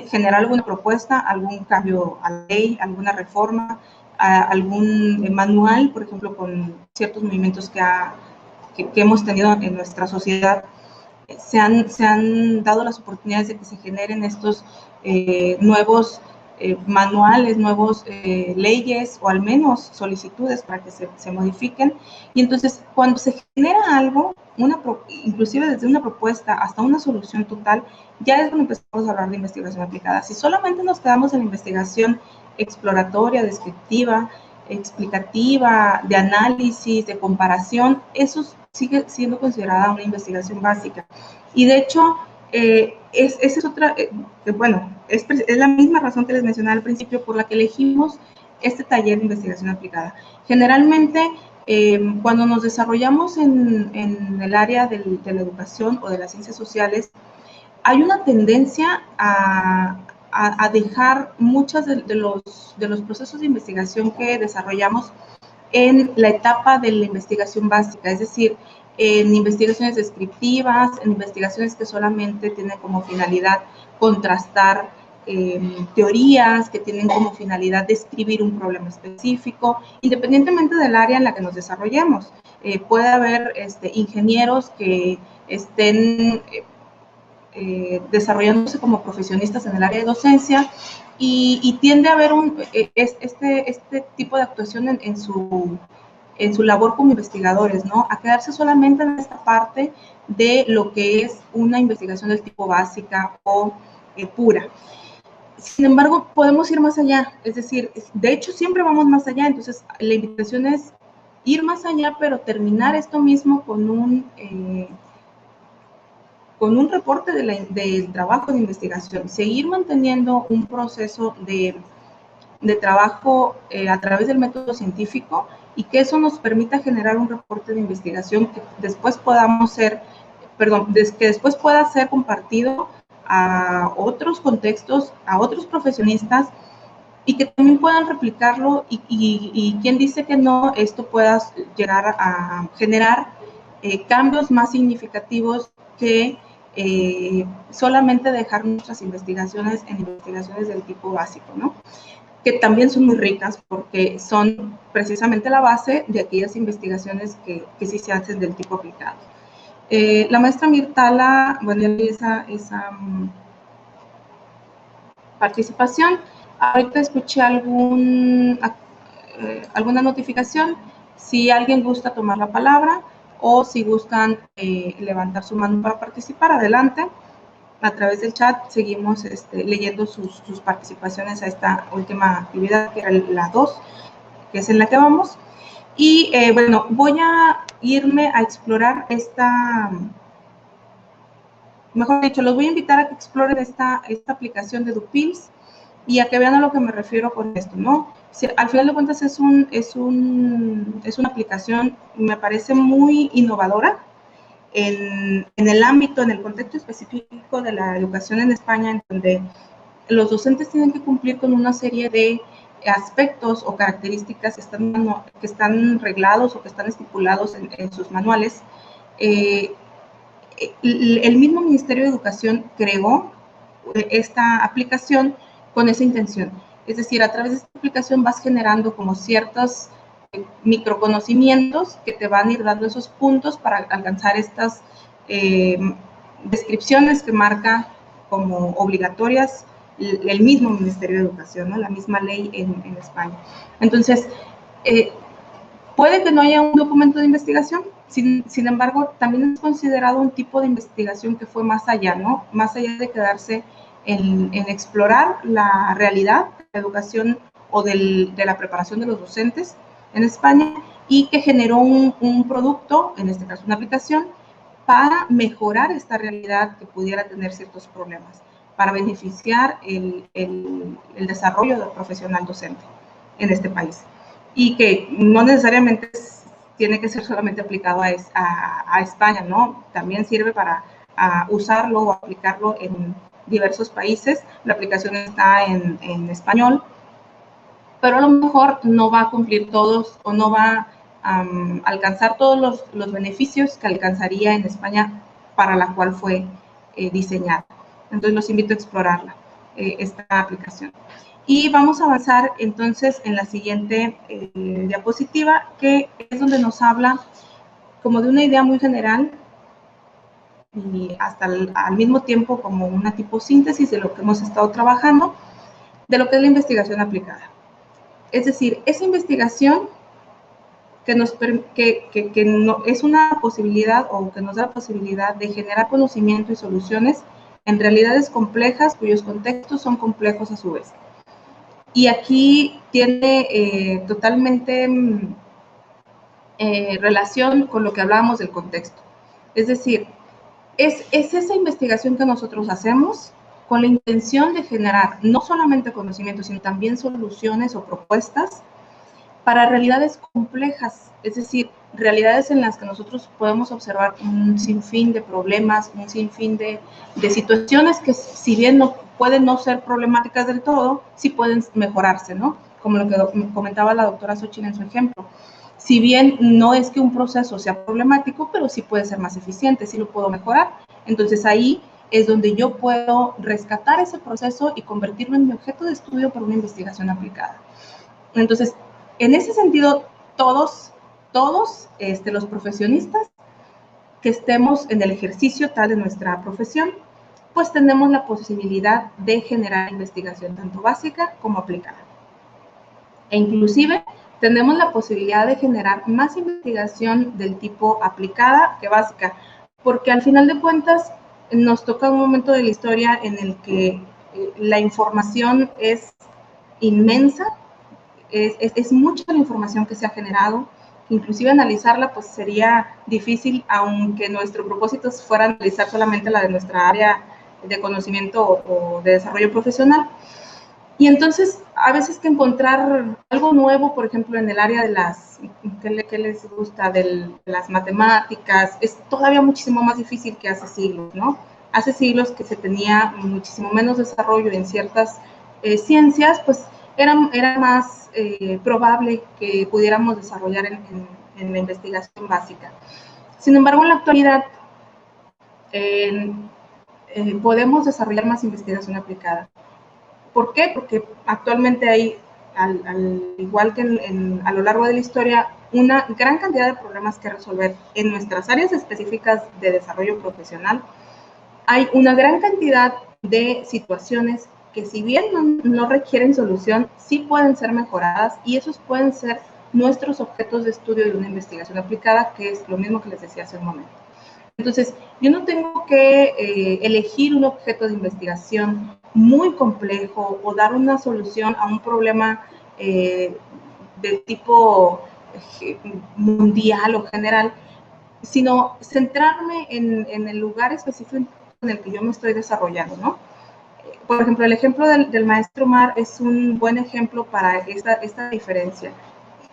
Generar alguna propuesta, algún cambio a la ley, alguna reforma, algún manual, por ejemplo, con ciertos movimientos que hemos tenido en nuestra sociedad, se han dado las oportunidades de que se generen estos nuevos manuales, nuevos leyes o al menos solicitudes para que se modifiquen. Y entonces, cuando se genera algo, inclusive desde una propuesta hasta una solución total, ya es cuando empezamos a hablar de investigación aplicada. Si solamente nos quedamos en la investigación exploratoria, descriptiva, explicativa, de análisis, de comparación, eso sigue siendo considerada una investigación básica. Y de hecho, esa es otra, bueno, es la misma razón que les mencionaba al principio por la que elegimos este taller de investigación aplicada. Generalmente, cuando nos desarrollamos en el área de la educación o de las ciencias sociales, hay una tendencia a dejar muchos de los procesos de investigación que desarrollamos en la etapa de la investigación básica, es decir, en investigaciones descriptivas, en investigaciones que solamente tienen como finalidad contrastar teorías, que tienen como finalidad describir un problema específico, independientemente del área en la que nos desarrollemos. Puede haber ingenieros que estén desarrollándose como profesionistas en el área de docencia y tiende a haber este tipo de actuación en su labor como investigadores, ¿no? A quedarse solamente en esta parte de lo que es una investigación del tipo básica o pura. Sin embargo, podemos ir más allá, es decir, de hecho siempre vamos más allá, entonces la invitación es ir más allá, pero terminar esto mismo con un reporte del trabajo de investigación, seguir manteniendo un proceso de trabajo a través del método científico y que eso nos permita generar un reporte de investigación que después que después pueda ser compartido a otros contextos, a otros profesionistas y que también puedan replicarlo y quien dice que no, esto pueda llegar a generar cambios más significativos que solamente dejar nuestras investigaciones en investigaciones del tipo básico, ¿no? Que también son muy ricas porque son precisamente la base de aquellas investigaciones que sí se hacen del tipo aplicado. La maestra Mirtala, bueno, esa participación. Ahorita escuché alguna notificación. Si alguien gusta tomar la palabra o si gustan levantar su mano para participar, adelante. A través del chat seguimos leyendo sus participaciones a esta última actividad, que era la 2, que es en la que vamos. Y bueno, voy a irme a explorar mejor dicho, los voy a invitar a que exploren esta aplicación de Dupils y a que vean a lo que me refiero con esto, ¿no? Si, al final de cuentas es una aplicación, me parece muy innovadora en el ámbito, en el contexto específico de la educación en España, en donde los docentes tienen que cumplir con una serie de aspectos o características que están reglados o que están estipulados en sus manuales. El mismo Ministerio de Educación creó esta aplicación con esa intención. Es decir, a través de esta aplicación vas generando como ciertos microconocimientos que te van a ir dando esos puntos para alcanzar estas descripciones que marca como obligatorias el mismo Ministerio de Educación, ¿no? La misma ley en España. Entonces, puede que no haya un documento de investigación, sin embargo, también es considerado un tipo de investigación que fue más allá, ¿no? Más allá de quedarse en explorar la realidad de la educación o de la preparación de los docentes en España, y que generó un producto, en este caso una aplicación, para mejorar esta realidad que pudiera tener ciertos problemas, para beneficiar el desarrollo del profesional docente en este país. Y que no necesariamente tiene que ser solamente aplicado a España, ¿no? También sirve para usarlo o aplicarlo en diversos países. La aplicación está en español, pero a lo mejor no va a cumplir todos o no va a alcanzar todos los beneficios que alcanzaría en España para la cual fue diseñada. Entonces los invito a explorarla, esta aplicación. Y vamos a avanzar entonces en la siguiente diapositiva, que es donde nos habla como de una idea muy general y hasta al mismo tiempo como una tipo síntesis de lo que hemos estado trabajando, de lo que es la investigación aplicada. Es decir, esa investigación que no, es una posibilidad o que nos da la posibilidad de generar conocimiento y soluciones en realidades complejas cuyos contextos son complejos a su vez. Y aquí tiene totalmente relación con lo que hablábamos del contexto. Es decir, es esa investigación que nosotros hacemos con la intención de generar no solamente conocimiento, sino también soluciones o propuestas para realidades complejas, es decir, realidades en las que nosotros podemos observar un sinfín de problemas, un sinfín de situaciones que, si bien no pueden no ser problemáticas del todo, sí pueden mejorarse, ¿no? Como lo que comentaba la doctora Xochitl en su ejemplo. Si bien no es que un proceso sea problemático, pero sí puede ser más eficiente, sí lo puedo mejorar. Entonces ahí es donde yo puedo rescatar ese proceso y convertirlo en mi objeto de estudio para una investigación aplicada. Entonces, en ese sentido, todos los profesionistas que estemos en el ejercicio tal de nuestra profesión, pues tenemos la posibilidad de generar investigación tanto básica como aplicada. E inclusive tenemos la posibilidad de generar más investigación del tipo aplicada que básica, porque al final de cuentas nos toca un momento de la historia en el que la información es inmensa. Es mucha la información que se ha generado, inclusive analizarla pues sería difícil, aunque nuestro propósito fuera analizar solamente la de nuestra área de conocimiento o de desarrollo profesional. Y entonces, a veces que encontrar algo nuevo, por ejemplo, en el área de las, ¿qué les gusta? De las matemáticas, es todavía muchísimo más difícil que hace siglos, ¿no? Hace siglos que se tenía muchísimo menos desarrollo en ciertas ciencias, pues era más probable que pudiéramos desarrollar en la investigación básica. Sin embargo, en la actualidad podemos desarrollar más investigación aplicada. ¿Por qué? Porque actualmente hay, al igual que a lo largo de la historia, una gran cantidad de problemas que resolver en nuestras áreas específicas de desarrollo profesional. Hay una gran cantidad de situaciones que, si bien no requieren solución, sí pueden ser mejoradas, y esos pueden ser nuestros objetos de estudio de una investigación aplicada, que es lo mismo que les decía hace un momento. Entonces, yo no tengo que elegir un objeto de investigación muy complejo o dar una solución a un problema de tipo mundial o general, sino centrarme en el lugar específico en el que yo me estoy desarrollando, ¿no? Por ejemplo, el ejemplo del maestro Mar es un buen ejemplo para esta diferencia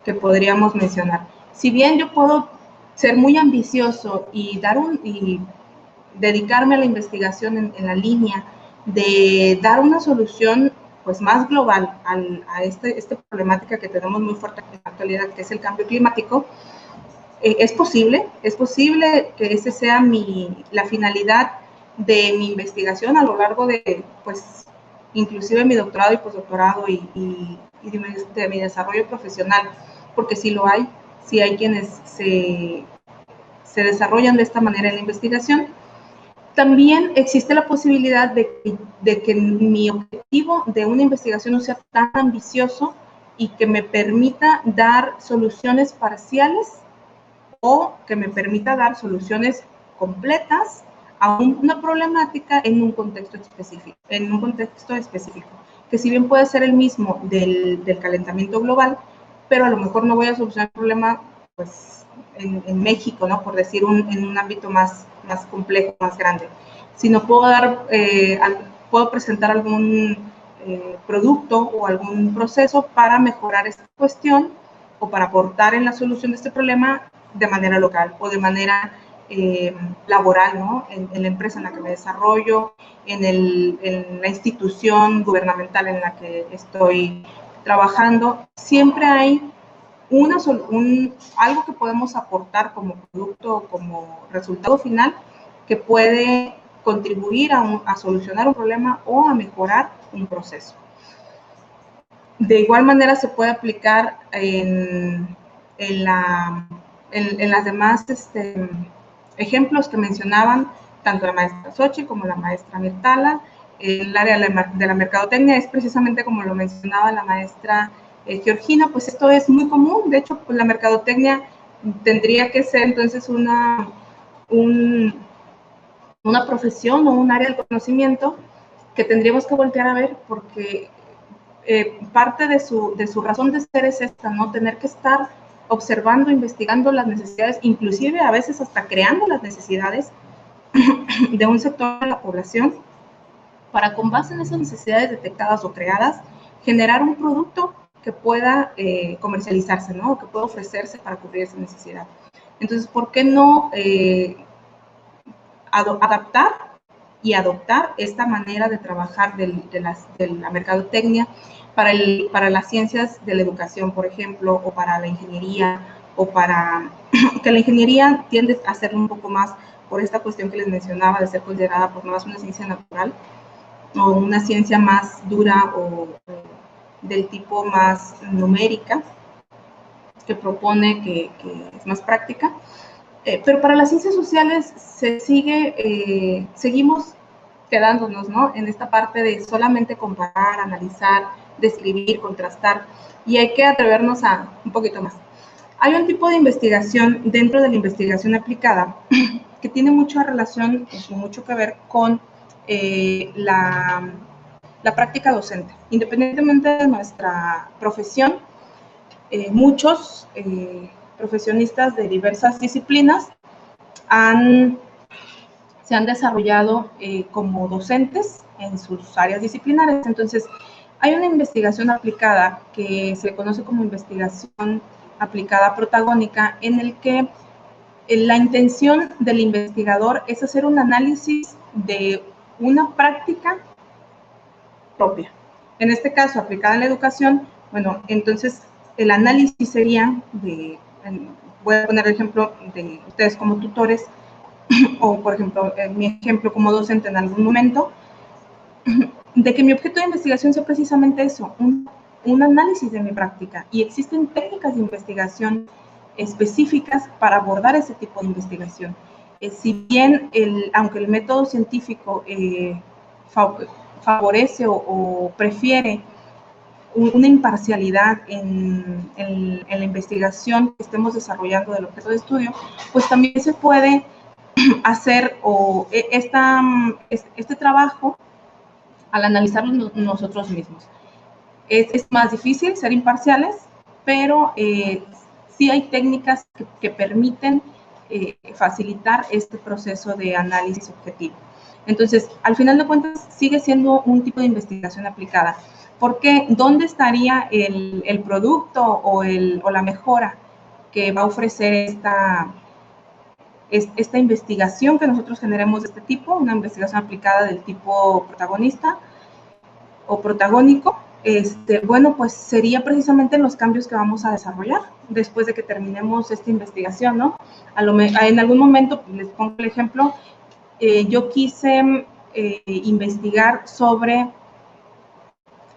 que podríamos mencionar. Si bien yo puedo ser muy ambicioso y dedicarme a la investigación en la línea de dar una solución pues más global a esta problemática que tenemos muy fuerte en la actualidad, que es el cambio climático, es posible que ese sea la finalidad de mi investigación a lo largo de, pues, inclusive mi doctorado y postdoctorado y de mi desarrollo profesional, porque sí lo hay, sí hay quienes se desarrollan de esta manera en la investigación, También existe la posibilidad de que mi objetivo de una investigación no sea tan ambicioso y que me permita dar soluciones parciales o que me permita dar soluciones completas a una problemática en un contexto específico, que si bien puede ser el mismo del calentamiento global, pero a lo mejor no voy a solucionar el problema pues, en México, ¿no? Por decir, en un ámbito más complejo, más grande. Si no puedo presentar algún producto o algún proceso para mejorar esta cuestión o para aportar en la solución de este problema de manera local o de manera laboral, ¿no? En la empresa en la que me desarrollo, en la institución gubernamental en la que estoy trabajando. Siempre hay algo que podemos aportar como producto o como resultado final que puede contribuir a solucionar un problema o a mejorar un proceso. De igual manera se puede aplicar en las demás ejemplos que mencionaban tanto la maestra Xochitl como la maestra Mirtala. El área de la mercadotecnia es precisamente como lo mencionaba la maestra Georgina, pues esto es muy común. De hecho, pues la mercadotecnia tendría que ser entonces una profesión o un área del conocimiento que tendríamos que voltear a ver, porque parte de su razón de ser es esta, ¿no? Tener que estar observando, investigando las necesidades, inclusive a veces hasta creando las necesidades de un sector de la población, para con base en esas necesidades detectadas o creadas, generar un producto que pueda comercializarse, ¿no? O que pueda ofrecerse para cubrir esa necesidad. Entonces, ¿por qué no adaptar y adoptar esta manera de trabajar de la mercadotecnia para las ciencias de la educación, por ejemplo, o para la ingeniería, o para que la ingeniería tiende a ser un poco más por esta cuestión que les mencionaba de ser considerada por no más una ciencia natural o una ciencia más dura o del tipo más numérica, que propone que es más práctica. Pero para las ciencias sociales seguimos quedándonos, ¿no? En esta parte de solamente comparar, analizar, describir, contrastar, y hay que atrevernos a un poquito más. Hay un tipo de investigación dentro de la investigación aplicada que tiene mucha relación y mucho que ver con la práctica docente. Independientemente de nuestra profesión, muchos profesionistas de diversas disciplinas se han desarrollado como docentes en sus áreas disciplinares. Entonces, hay una investigación aplicada que se conoce como investigación aplicada protagónica, en el que la intención del investigador es hacer un análisis de una práctica propia. En este caso, aplicada en la educación, bueno, entonces el análisis sería voy a poner el ejemplo de ustedes como tutores, o por ejemplo, mi ejemplo como docente en algún momento, de que mi objeto de investigación sea precisamente eso, un análisis de mi práctica. Y existen técnicas de investigación específicas para abordar ese tipo de investigación. Si bien, aunque el método científico favorece o prefiere una imparcialidad en la investigación que estemos desarrollando del objeto de estudio, pues también se puede hacer este trabajo al analizarlo nosotros mismos. Es más difícil ser imparciales, pero sí hay técnicas que permiten facilitar este proceso de análisis objetivo. Entonces, al final de cuentas, sigue siendo un tipo de investigación aplicada. Porque ¿dónde estaría el producto o la mejora que va a ofrecer esta investigación que nosotros generemos de este tipo, una investigación aplicada del tipo protagonista o protagónico? Bueno, pues sería precisamente en los cambios que vamos a desarrollar después de que terminemos esta investigación, ¿no? En algún momento, les pongo el ejemplo, yo quise investigar sobre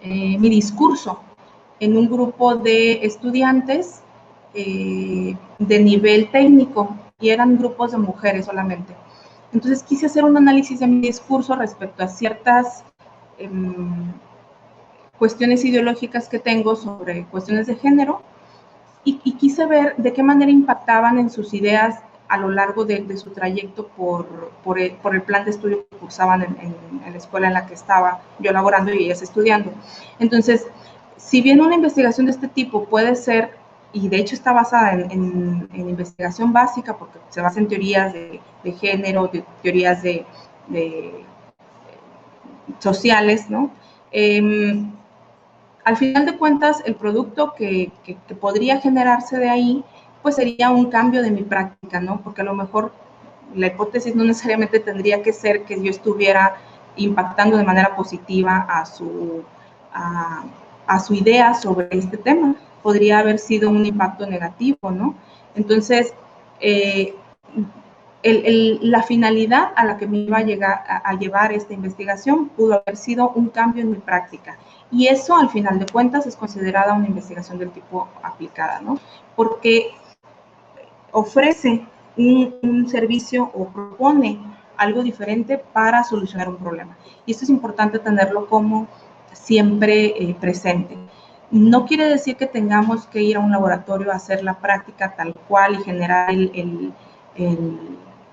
mi discurso en un grupo de estudiantes de nivel técnico, y eran grupos de mujeres solamente. Entonces quise hacer un análisis de mi discurso respecto a ciertas cuestiones ideológicas que tengo sobre cuestiones de género y quise ver de qué manera impactaban en sus ideas a lo largo de su trayecto por el plan de estudio que cursaban en la escuela en la que estaba yo laborando y ellas estudiando. Entonces, si bien una investigación de este tipo puede ser, y de hecho está basada en investigación básica, porque se basa en teorías de género, de teorías de sociales, ¿no? Al final de cuentas, el producto que podría generarse de ahí, pues sería un cambio de mi práctica, ¿no? Porque a lo mejor la hipótesis no necesariamente tendría que ser que yo estuviera impactando de manera positiva a su idea sobre este tema. Podría haber sido un impacto negativo, ¿no? Entonces, la finalidad a la que me iba a llevar esta investigación pudo haber sido un cambio en mi práctica. Y eso, al final de cuentas, es considerada una investigación del tipo aplicada, ¿no? Porque ofrece un servicio o propone algo diferente para solucionar un problema. Y esto es importante tenerlo como siempre presente. No quiere decir que tengamos que ir a un laboratorio a hacer la práctica tal cual y generar el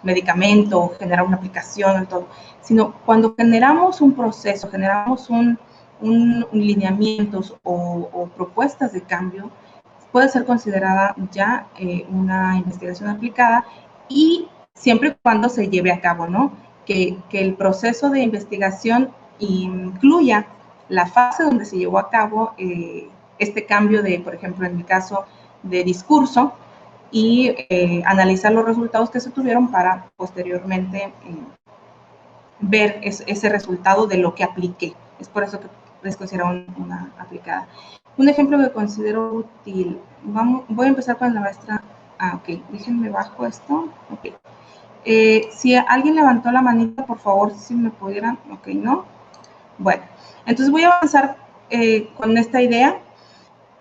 medicamento o generar una aplicación, todo, sino cuando generamos un proceso, generamos un lineamientos o propuestas de cambio, puede ser considerada ya una investigación aplicada y siempre y cuando se lleve a cabo, ¿no? Que el proceso de investigación incluya la fase donde se llevó a cabo este cambio de, por ejemplo, en mi caso, de discurso y analizar los resultados que se tuvieron para posteriormente ver ese resultado de lo que apliqué. Es por eso que es considerada una aplicada. Un ejemplo que considero útil, voy a empezar con la maestra. Ok, déjenme bajo esto. Ok. Si alguien levantó la manita, por favor, si me pudieran. Ok, ¿no? Bueno, entonces voy a avanzar con esta idea.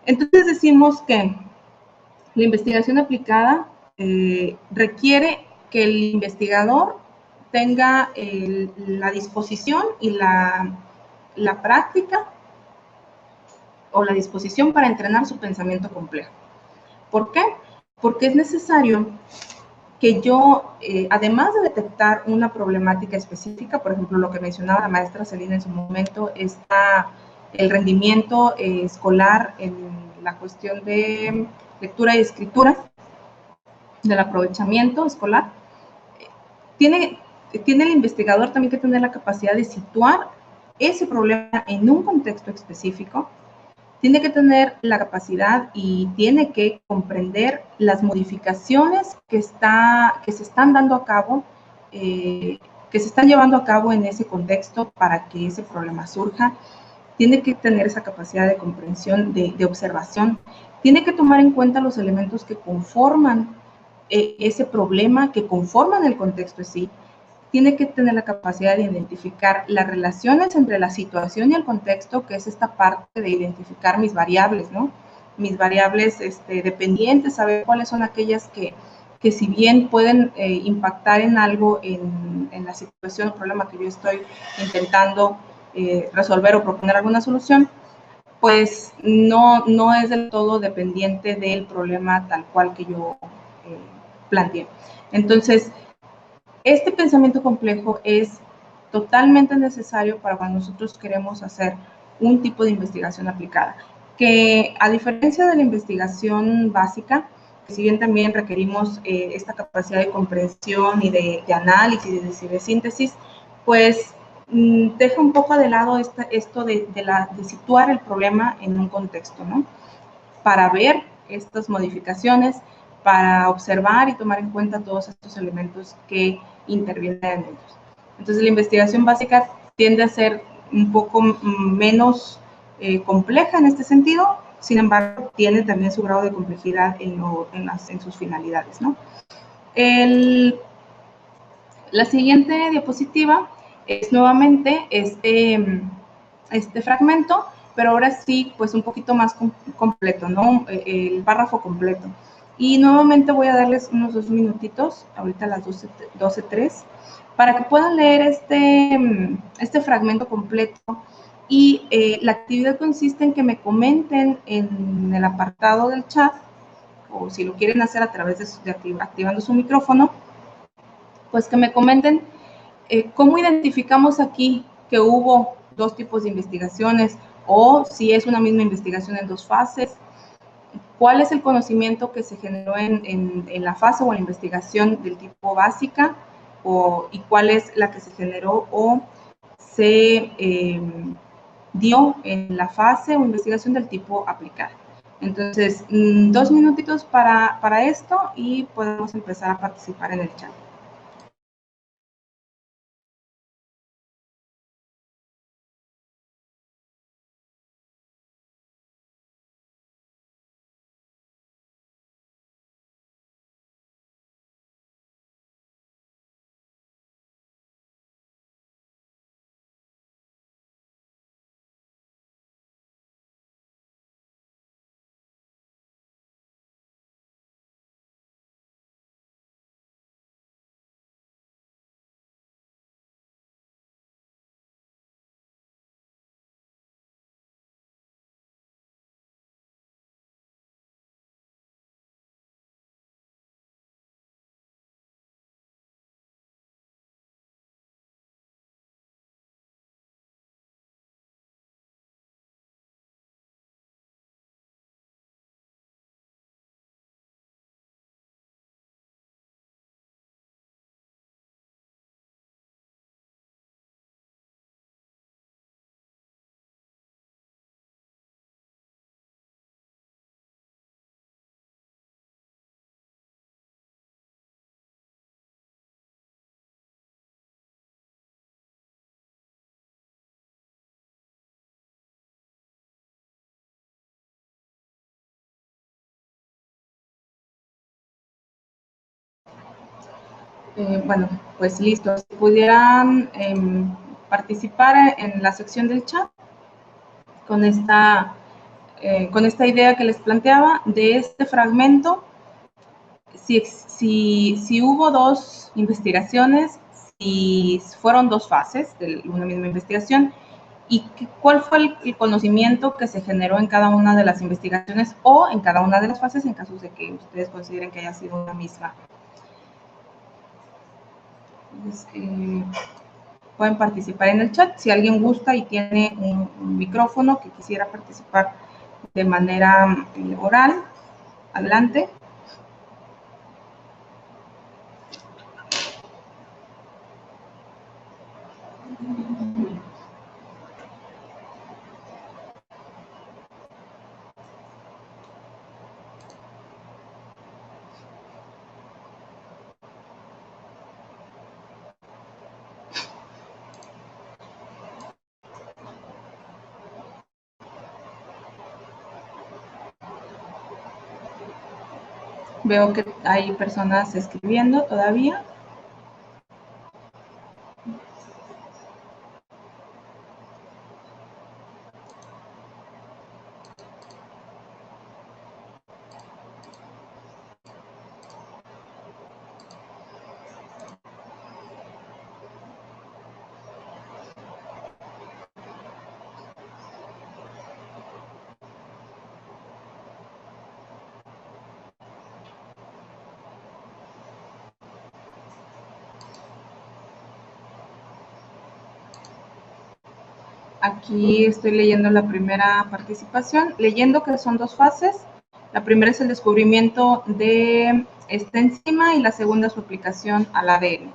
Entonces decimos que la investigación aplicada requiere que el investigador tenga la disposición y la práctica o la disposición para entrenar su pensamiento complejo. ¿Por qué? Porque es necesario que yo, además de detectar una problemática específica, por ejemplo, lo que mencionaba la maestra Celina en su momento, está el rendimiento escolar en la cuestión de lectura y escritura, del aprovechamiento escolar, tiene el investigador también que tener la capacidad de situar ese problema en un contexto específico, tiene que tener la capacidad y tiene que comprender las modificaciones que se están dando a cabo, que se están llevando a cabo en ese contexto para que ese problema surja, tiene que tener esa capacidad de comprensión, de observación, tiene que tomar en cuenta los elementos que conforman ese problema, que conforman el contexto en sí, tiene que tener la capacidad de identificar las relaciones entre la situación y el contexto, que es esta parte de identificar mis variables, ¿no? Mis variables dependientes, saber cuáles son aquellas que si bien pueden impactar en algo en la situación o problema que yo estoy intentando resolver o proponer alguna solución, pues no es del todo dependiente del problema tal cual que yo planteé. Entonces, este pensamiento complejo es totalmente necesario para cuando nosotros queremos hacer un tipo de investigación aplicada, que a diferencia de la investigación básica, que si bien también requerimos esta capacidad de comprensión y de análisis y de síntesis, pues deja un poco de lado esto de situar el problema en un contexto, ¿no? Para ver estas modificaciones, para observar y tomar en cuenta todos estos elementos que intervienen en ellos. Entonces, la investigación básica tiende a ser un poco menos compleja en este sentido, sin embargo, tiene también su grado de complejidad en sus finalidades, ¿no? La siguiente diapositiva es nuevamente este fragmento, pero ahora sí, pues un poquito más completo, ¿no? El párrafo completo. Y nuevamente voy a darles unos 2 minutitos, ahorita a las 12:03, para que puedan leer este fragmento completo. Y la actividad consiste en que me comenten en el apartado del chat, o si lo quieren hacer a través de activando su micrófono, pues que me comenten cómo identificamos aquí que hubo dos tipos de investigaciones, o si es una misma investigación en dos fases, cuál es el conocimiento que se generó en la fase o en la investigación del tipo básica, y cuál es la que se generó o se dio en la fase o investigación del tipo aplicada. Entonces, 2 minutitos para esto y podemos empezar a participar en el chat. Bueno, pues listo. Si pudieran participar en la sección del chat con esta idea que les planteaba de este fragmento, si hubo dos investigaciones, si fueron dos fases de una misma investigación, y cuál fue el conocimiento que se generó en cada una de las investigaciones o en cada una de las fases en caso de que ustedes consideren que haya sido una misma. Entonces, pueden participar en el chat. Si alguien gusta y tiene un micrófono que quisiera participar de manera oral, adelante. Veo que hay personas escribiendo todavía. Aquí estoy leyendo la primera participación, leyendo que son dos fases. La primera es el descubrimiento de esta enzima y la segunda es su aplicación al ADN.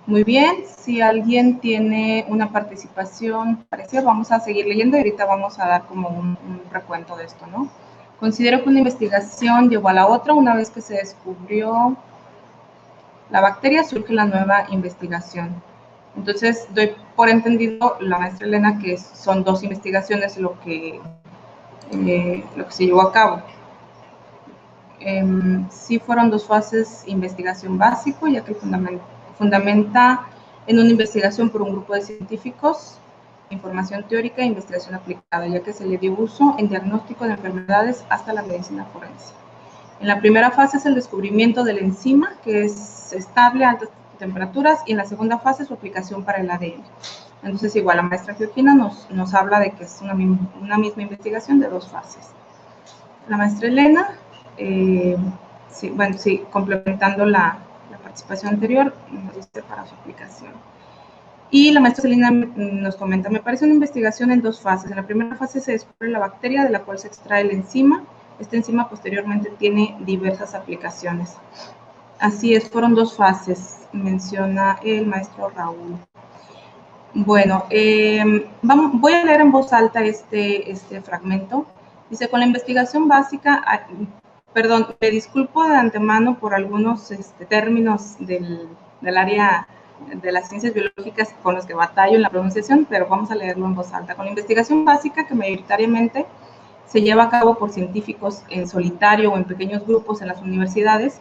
Muy bien, si alguien tiene una participación parecida, vamos a seguir leyendo y ahorita vamos a dar como un recuento de esto, ¿no? Considero que una investigación llevó a la otra. Una vez que se descubrió la bacteria, surge la nueva investigación. Entonces, doy por entendido, la maestra Elena, que son dos investigaciones lo que se llevó a cabo. Sí fueron dos fases: investigación básico, ya que fundamenta en una investigación por un grupo de científicos, información teórica e investigación aplicada, ya que se le dio uso en diagnóstico de enfermedades hasta la medicina forense. En la primera fase es el descubrimiento de la enzima, que es estable a altas temperaturas, y en la segunda fase su aplicación para el ADN. Entonces, igual, la maestra Georgina nos habla de que es una misma investigación de 2 fases. La maestra Elena, complementando la participación anterior, nos dice para su aplicación. Y la maestra Celina nos comenta, me parece una investigación en 2 fases. En la primera fase se descubre la bacteria de la cual se extrae la enzima. Esta enzima posteriormente tiene diversas aplicaciones. Así es, fueron 2 fases, menciona el maestro Raúl. Bueno, voy a leer en voz alta este fragmento. Dice, con la investigación básica, perdón, me disculpo de antemano por algunos términos del área de las ciencias biológicas con los que batallo en la pronunciación, pero vamos a leerlo en voz alta. Con la investigación básica, que mayoritariamente se lleva a cabo por científicos en solitario o en pequeños grupos en las universidades,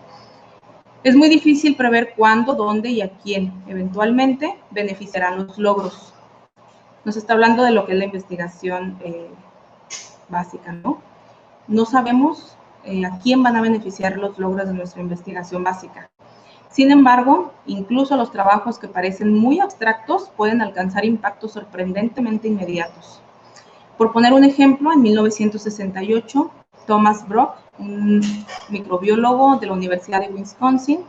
es muy difícil prever cuándo, dónde y a quién eventualmente beneficiarán los logros. Nos está hablando de lo que es la investigación básica, ¿no? No sabemos a quién van a beneficiar los logros de nuestra investigación básica. Sin embargo, incluso los trabajos que parecen muy abstractos pueden alcanzar impactos sorprendentemente inmediatos. Por poner un ejemplo, en 1968, Thomas Brock, un microbiólogo de la Universidad de Wisconsin,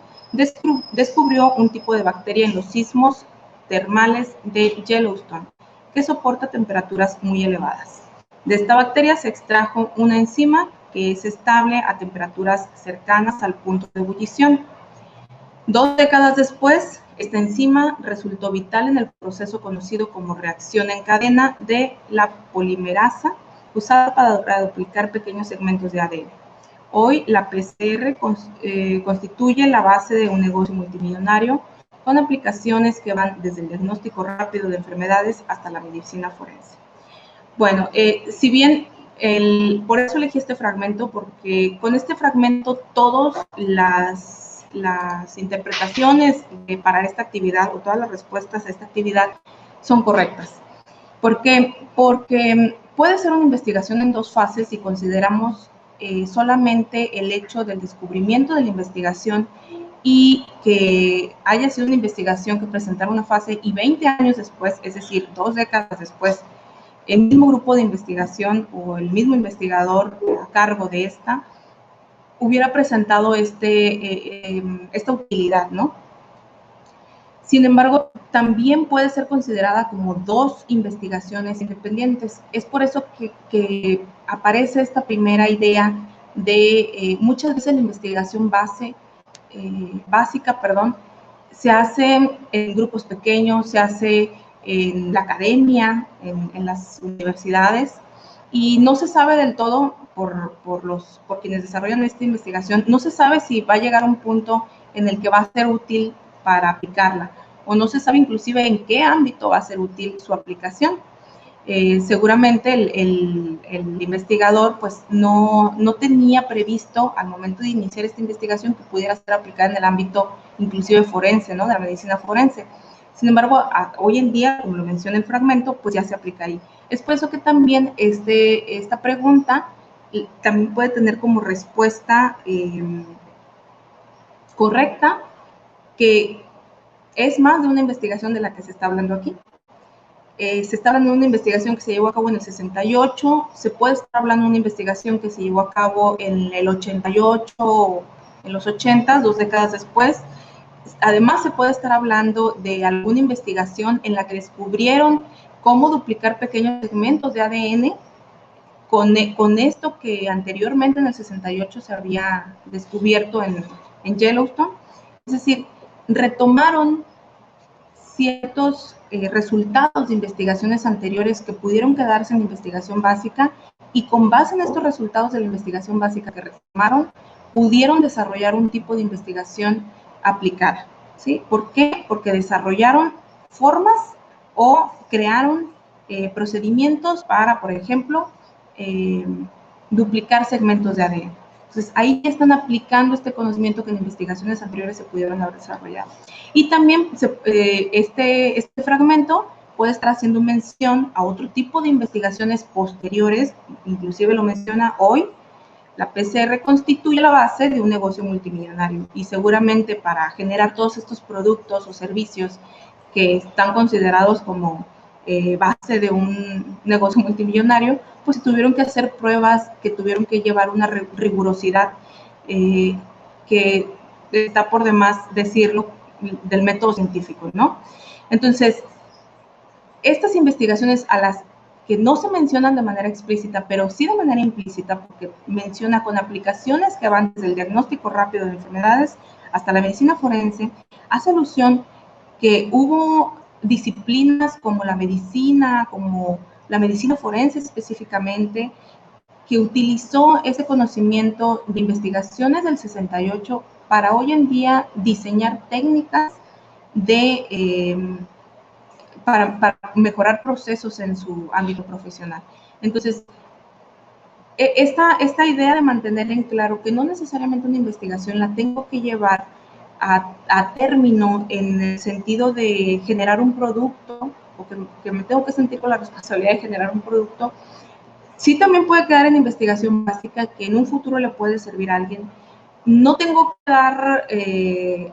descubrió un tipo de bacteria en los sismos termales de Yellowstone, que soporta temperaturas muy elevadas. De esta bacteria se extrajo una enzima que es estable a temperaturas cercanas al punto de ebullición. 2 décadas después, esta enzima resultó vital en el proceso conocido como reacción en cadena de la polimerasa, usada para duplicar pequeños segmentos de ADN. Hoy, la PCR constituye la base de un negocio multimillonario con aplicaciones que van desde el diagnóstico rápido de enfermedades hasta la medicina forense. Bueno, si bien por eso elegí este fragmento, porque con este fragmento todas las interpretaciones para esta actividad o todas las respuestas a esta actividad son correctas. ¿Por qué? Porque puede ser una investigación en 2 fases si consideramos solamente el hecho del descubrimiento de la investigación y que haya sido una investigación que presentara una fase y 20 años después, es decir, 2 décadas después, el mismo grupo de investigación o el mismo investigador a cargo de esta hubiera presentado esta utilidad, ¿no? Sin embargo, también puede ser considerada como 2 investigaciones independientes. Es por eso que aparece esta primera idea de muchas veces la investigación básica, se hace en grupos pequeños, se hace en la academia, en las universidades, y no se sabe del todo por quienes desarrollan esta investigación, no se sabe si va a llegar a un punto en el que va a ser útil para aplicarla, o no se sabe inclusive en qué ámbito va a ser útil su aplicación. Seguramente el investigador pues no tenía previsto al momento de iniciar esta investigación que pudiera ser aplicada en el ámbito inclusive forense, ¿no? De la medicina forense. Sin embargo, hoy en día, como lo menciona el fragmento, pues ya se aplica ahí. Es por eso que también esta pregunta también puede tener como respuesta correcta, que es más de una investigación de la que se está hablando aquí. Se está hablando de una investigación que se llevó a cabo en el 68, se puede estar hablando de una investigación que se llevó a cabo en el 88, en los 80, 2 décadas después. Además, se puede estar hablando de alguna investigación en la que descubrieron cómo duplicar pequeños segmentos de ADN con esto que anteriormente en el 68 se había descubierto en Yellowstone. Es decir, retomaron ciertos resultados de investigaciones anteriores que pudieron quedarse en investigación básica y con base en estos resultados de la investigación básica que retomaron, pudieron desarrollar un tipo de investigación aplicada, ¿sí? ¿Por qué? Porque desarrollaron formas o crearon procedimientos para, por ejemplo, duplicar segmentos de ADN. Entonces, ahí están aplicando este conocimiento que en investigaciones anteriores se pudieron haber desarrollado. Y también este fragmento puede estar haciendo mención a otro tipo de investigaciones posteriores, inclusive lo menciona hoy, La PCR constituye la base de un negocio multimillonario y seguramente para generar todos estos productos o servicios que están considerados como base de un negocio multimillonario, pues tuvieron que hacer pruebas que tuvieron que llevar una rigurosidad que está por demás decirlo del método científico, ¿no? Entonces, estas investigaciones a las que no se mencionan de manera explícita, pero sí de manera implícita, porque menciona con aplicaciones que van desde el diagnóstico rápido de enfermedades hasta la medicina forense, hace alusión que hubo disciplinas como la medicina forense específicamente, que utilizó ese conocimiento de investigaciones del 68 para hoy en día diseñar técnicas para mejorar procesos en su ámbito profesional. Entonces, esta idea de mantener en claro que no necesariamente una investigación la tengo que llevar a término en el sentido de generar un producto, o que me tengo que sentir con la responsabilidad de generar un producto, sí también puede quedar en investigación básica que en un futuro le puede servir a alguien. No tengo que dar,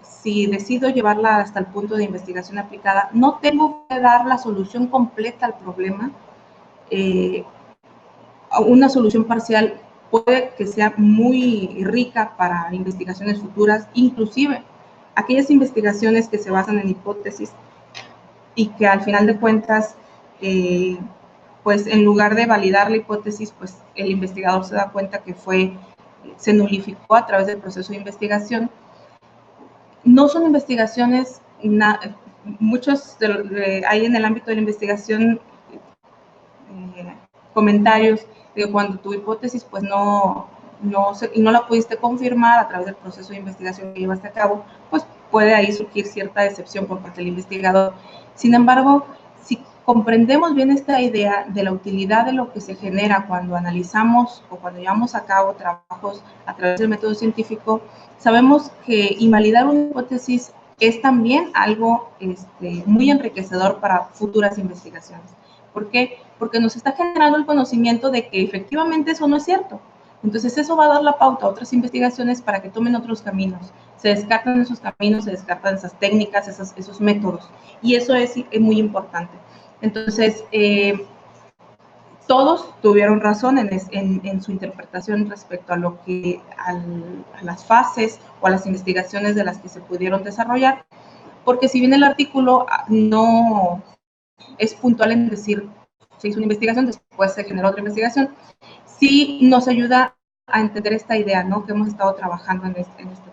si decido llevarla hasta el punto de investigación aplicada, no tengo que dar la solución completa al problema. Una solución parcial puede que sea muy rica para investigaciones futuras, inclusive aquellas investigaciones que se basan en hipótesis y que al final de cuentas, pues en lugar de validar la hipótesis, pues el investigador se da cuenta que se nulificó a través del proceso de investigación. No son investigaciones, muchos hay en el ámbito de la investigación comentarios de cuando tu hipótesis pues no la pudiste confirmar a través del proceso de investigación que llevaste a cabo, pues puede ahí surgir cierta decepción por parte del investigador. Sin embargo, si comprendemos bien esta idea de la utilidad de lo que se genera cuando analizamos o cuando llevamos a cabo trabajos a través del método científico, sabemos que invalidar una hipótesis es también algo muy enriquecedor para futuras investigaciones. ¿Por qué? Porque nos está generando el conocimiento de que efectivamente eso no es cierto. Entonces eso va a dar la pauta a otras investigaciones para que tomen otros caminos. Se descartan esos caminos, se descartan esas técnicas, esos métodos. Y eso es muy importante. Entonces, todos tuvieron razón en su interpretación respecto a a las fases o a las investigaciones de las que se pudieron desarrollar, porque si bien el artículo no es puntual en decir, se hizo una investigación, después se generó otra investigación, sí nos ayuda a entender esta idea, ¿no?, que hemos estado trabajando en este taller.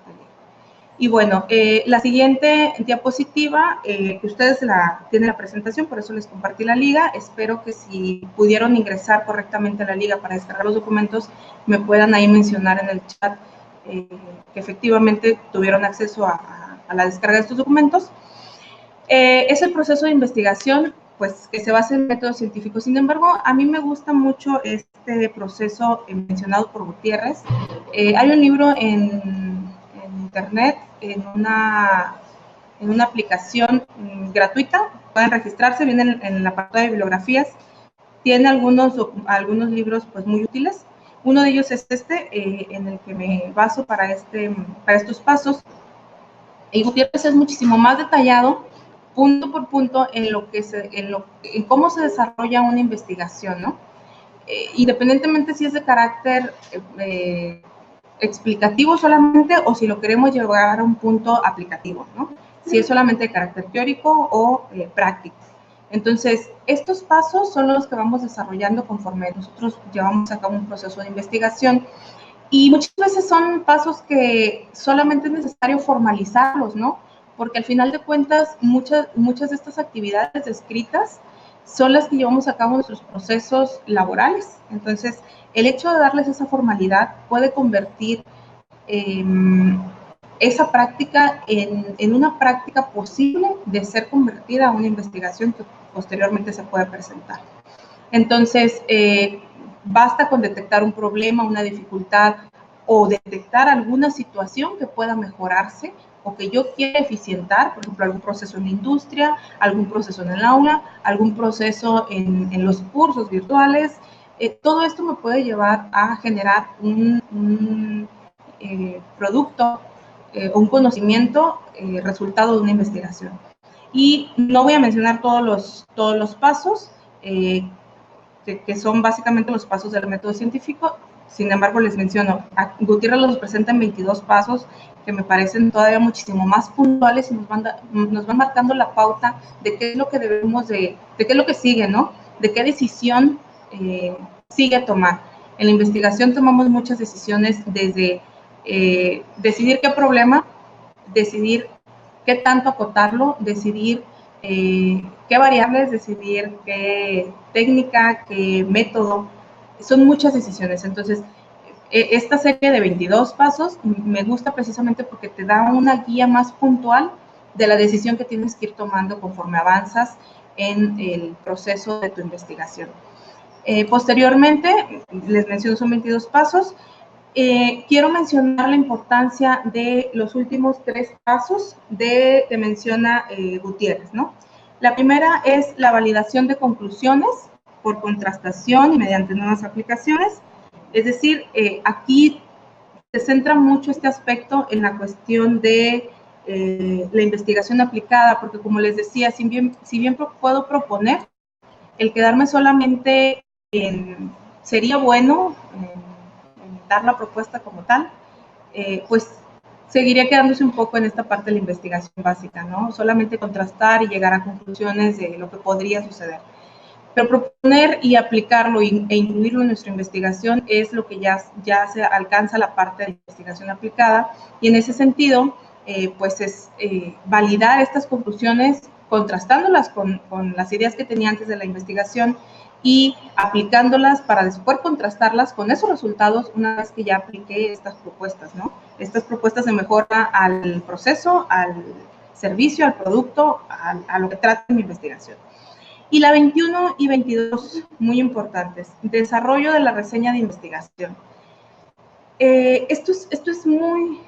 Y bueno, la siguiente diapositiva, que ustedes tienen la presentación, por eso les compartí la liga. Espero que si pudieron ingresar correctamente a la liga para descargar los documentos, me puedan ahí mencionar en el chat que efectivamente tuvieron acceso a la descarga de estos documentos. Es el proceso de investigación, pues, que se basa en métodos científicos. Sin embargo, a mí me gusta mucho este proceso mencionado por Gutiérrez. Hay un libro en internet, en una aplicación gratuita, pueden registrarse, viene en la parte de bibliografías, tiene algunos libros pues muy útiles. Uno de ellos es en el que me baso para estos pasos. Y Gutiérrez es muchísimo más detallado, punto por punto, en cómo se desarrolla una investigación, ¿no? Independientemente si es de carácter explicativo solamente o si lo queremos llevar a un punto aplicativo, ¿no? Si es solamente de carácter teórico o práctico. Entonces, estos pasos son los que vamos desarrollando conforme nosotros llevamos a cabo un proceso de investigación. Y muchas veces son pasos que solamente es necesario formalizarlos, ¿no? Porque al final de cuentas, muchas de estas actividades descritas son las que llevamos a cabo en nuestros procesos laborales. Entonces, el hecho de darles esa formalidad puede convertir esa práctica en una práctica posible de ser convertida a una investigación que posteriormente se pueda presentar. Entonces, basta con detectar un problema, una dificultad o detectar alguna situación que pueda mejorarse o que yo quiera eficientar, por ejemplo, algún proceso en la industria, algún proceso en el aula, algún proceso en los cursos virtuales, todo esto me puede llevar a generar un producto o un conocimiento resultado de una investigación. Y no voy a mencionar todos los pasos, que son básicamente los pasos del método científico. Sin embargo, les menciono, a Gutiérrez los presenta en 22 pasos que me parecen todavía muchísimo más puntuales y nos van marcando la pauta de qué es lo que debemos de qué es lo que sigue, ¿no? De qué decisión sigue tomar. En la investigación tomamos muchas decisiones desde decidir qué problema, decidir qué tanto acotarlo, decidir qué variables, decidir qué técnica, qué método. Son muchas decisiones. Entonces, esta serie de 22 pasos me gusta precisamente porque te da una guía más puntual de la decisión que tienes que ir tomando conforme avanzas en el proceso de tu investigación. Posteriormente, les menciono, son 22 pasos. Quiero mencionar la importancia de los últimos 3 pasos que menciona Gutiérrez, ¿no? La primera es la validación de conclusiones por contrastación y mediante nuevas aplicaciones. Es decir, aquí se centra mucho este aspecto en la cuestión de la investigación aplicada, porque como les decía, si bien puedo proponer, el quedarme solamente sería bueno dar la propuesta como tal, pues seguiría quedándose un poco en esta parte de la investigación básica, ¿no? Solamente contrastar y llegar a conclusiones de lo que podría suceder. Pero proponer y aplicarlo e incluirlo en nuestra investigación es lo que ya se alcanza la parte de investigación aplicada, y en ese sentido, pues es validar estas conclusiones contrastándolas con las ideas que tenía antes de la investigación y aplicándolas para después contrastarlas con esos resultados una vez que ya apliqué estas propuestas, ¿no? Estas propuestas de mejora al proceso, al servicio, al producto, a lo que trata mi investigación. Y la 21 y 22, muy importantes, desarrollo de la reseña de investigación. Esto es muy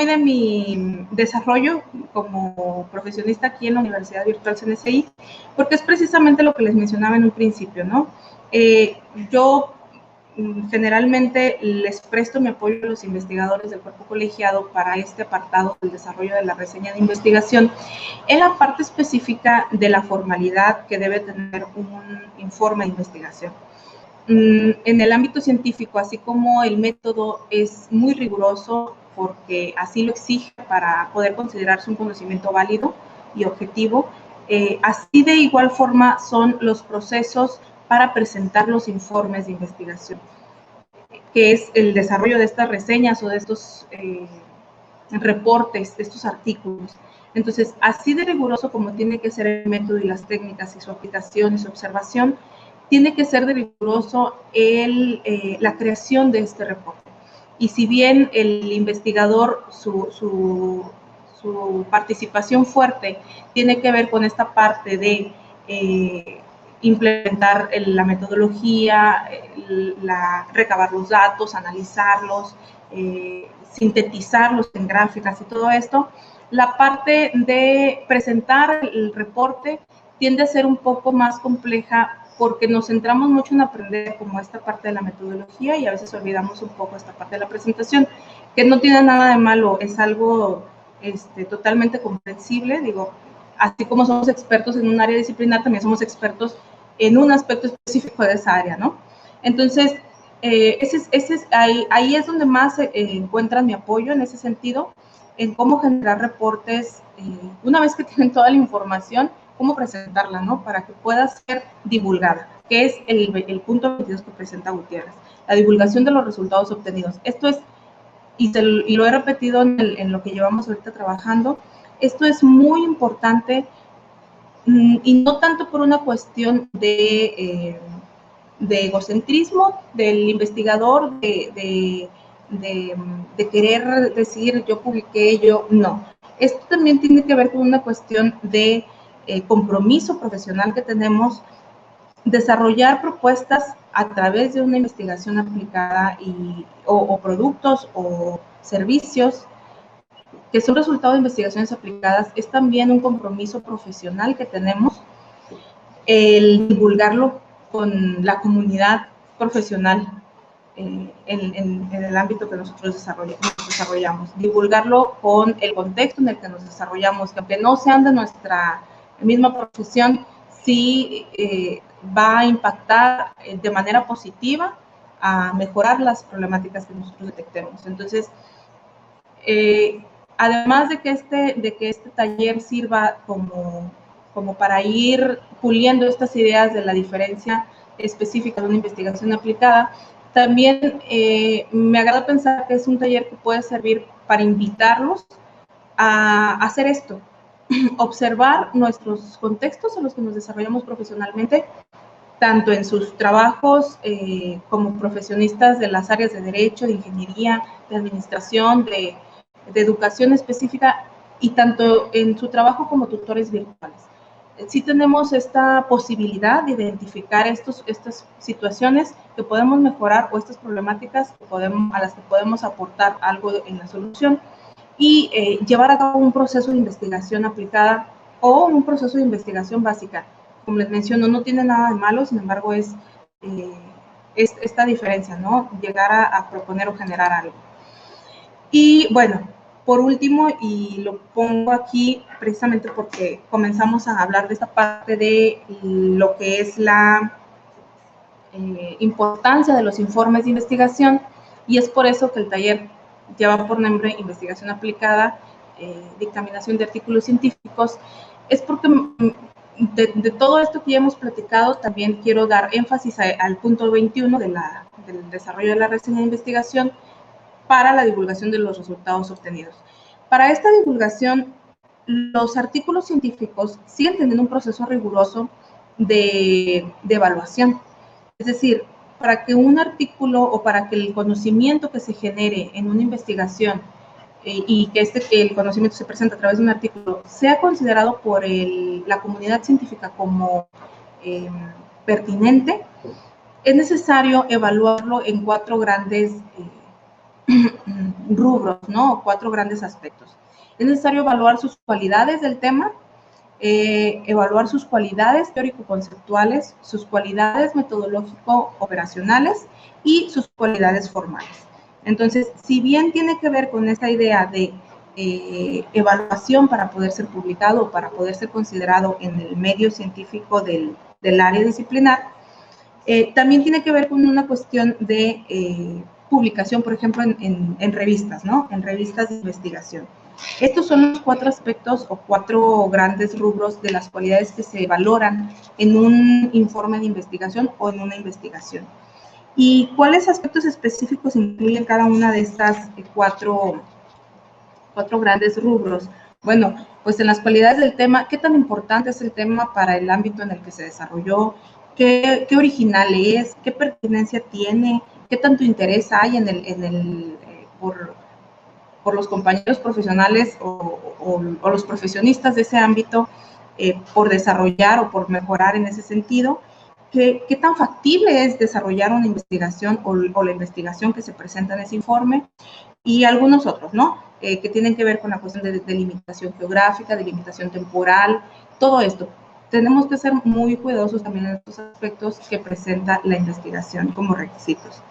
de mi desarrollo como profesionista aquí en la Universidad Virtual CNSI, porque es precisamente lo que les mencionaba en un principio, ¿no? Yo generalmente les presto mi apoyo a los investigadores del cuerpo colegiado para este apartado del desarrollo de la reseña de investigación en la parte específica de la formalidad que debe tener un informe de investigación. En el ámbito científico, así como el método es muy riguroso porque así lo exige para poder considerarse un conocimiento válido y objetivo, así de igual forma son los procesos para presentar los informes de investigación, que es el desarrollo de estas reseñas o de estos reportes, de estos artículos. Entonces, así de riguroso como tiene que ser el método y las técnicas y su aplicación y su observación, tiene que ser de riguroso la creación de este reporte. Y si bien el investigador, su participación fuerte tiene que ver con esta parte de implementar la metodología, recabar los datos, analizarlos, sintetizarlos en gráficas y todo esto, la parte de presentar el reporte tiende a ser un poco más compleja porque nos centramos mucho en aprender como esta parte de la metodología y a veces olvidamos un poco esta parte de la presentación, que no tiene nada de malo, es algo totalmente comprensible. Digo, así como somos expertos en un área disciplinar, también somos expertos en un aspecto específico de esa área, ¿no? Entonces, ahí es donde más encuentran mi apoyo en ese sentido, en cómo generar reportes, una vez que tienen toda la información, cómo presentarla, ¿no? Para que pueda ser divulgada, que es el punto 22 que presenta Gutiérrez, la divulgación de los resultados obtenidos. Esto es, y lo he repetido en lo que llevamos ahorita trabajando, esto es muy importante, y no tanto por una cuestión de egocentrismo del investigador, de querer decir yo publiqué, no. Esto también tiene que ver con una cuestión de compromiso profesional que tenemos, desarrollar propuestas a través de una investigación aplicada o productos o servicios que son resultado de investigaciones aplicadas. Es también un compromiso profesional que tenemos el divulgarlo con la comunidad profesional en el ámbito que nosotros desarrollamos, divulgarlo con el contexto en el que nos desarrollamos, que aunque no sean de nuestra misma profesión, sí va a impactar de manera positiva a mejorar las problemáticas que nosotros detectemos. Entonces, además de que este taller sirva como para ir puliendo estas ideas de la diferencia específica de una investigación aplicada, también me agrada pensar que es un taller que puede servir para invitarlos a hacer esto, observar nuestros contextos en los que nos desarrollamos profesionalmente, tanto en sus trabajos como profesionistas de las áreas de derecho, de ingeniería, de administración, de educación específica, y tanto en su trabajo como tutores virtuales. Sí tenemos esta posibilidad de identificar estas situaciones que podemos mejorar o estas problemáticas a las que podemos aportar algo en la solución y llevar a cabo un proceso de investigación aplicada o un proceso de investigación básica. Como les menciono, no tiene nada de malo, sin embargo es esta diferencia, ¿no? Llegar a proponer o generar algo. Y bueno, por último, y lo pongo aquí precisamente porque comenzamos a hablar de esta parte de lo que es la importancia de los informes de investigación, y es por eso que el taller lleva por nombre Investigación Aplicada, Dictaminación de Artículos Científicos. Es porque de todo esto que ya hemos platicado, también quiero dar énfasis al punto 21 del desarrollo de la reseña de investigación para la divulgación de los resultados obtenidos. Para esta divulgación, los artículos científicos siguen teniendo un proceso riguroso de evaluación. Es decir, para que un artículo o para que el conocimiento que se genere en una investigación y que el conocimiento se presente a través de un artículo sea considerado por la comunidad científica como pertinente, es necesario evaluarlo en 4 grandes rubros, ¿no? 4 grandes aspectos. Es necesario evaluar sus cualidades del tema, evaluar sus cualidades teórico-conceptuales, sus cualidades metodológico-operacionales y sus cualidades formales. Entonces, si bien tiene que ver con esta idea de evaluación para poder ser publicado o para poder ser considerado en el medio científico del área disciplinar, también tiene que ver con una cuestión de publicación, por ejemplo, en revistas, ¿no? En revistas de investigación. Estos son los 4 aspectos o 4 grandes rubros de las cualidades que se valoran en un informe de investigación o en una investigación. ¿Y cuáles aspectos específicos incluyen cada una de estas 4 grandes rubros? Bueno, pues en las cualidades del tema, ¿qué tan importante es el tema para el ámbito en el que se desarrolló? ¿Qué original es? ¿Qué pertinencia tiene? ¿Qué tanto interés hay por los compañeros profesionales o los profesionistas de ese ámbito por desarrollar o por mejorar en ese sentido? ¿Qué tan factible es desarrollar una investigación o la investigación que se presenta en ese informe? Y algunos otros, ¿no? Que tienen que ver con la cuestión de limitación geográfica, de limitación temporal, todo esto. Tenemos que ser muy cuidadosos también en estos aspectos que presenta la investigación como requisitos.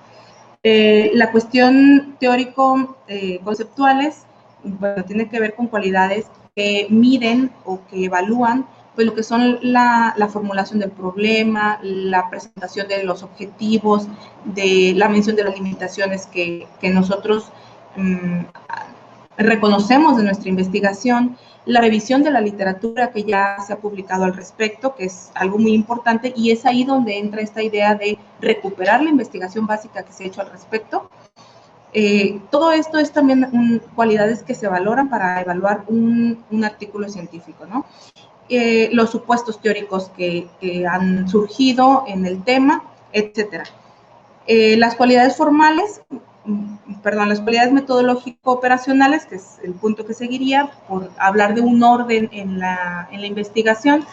La cuestión teórico-conceptuales, bueno, tiene que ver con cualidades que miden o que evalúan pues lo que son la formulación del problema, la presentación de los objetivos, de la mención de las limitaciones que nosotros reconocemos de nuestra investigación, la revisión de la literatura que ya se ha publicado al respecto, que es algo muy importante, y es ahí donde entra esta idea de recuperar la investigación básica que se ha hecho al respecto. Todo esto es también cualidades que se valoran para evaluar un artículo científico, ¿no? Los supuestos teóricos que han surgido en el tema, etcétera. Las cualidades formales, las cualidades metodológico-operacionales, que es el punto que seguiría, por hablar de un orden en la investigación,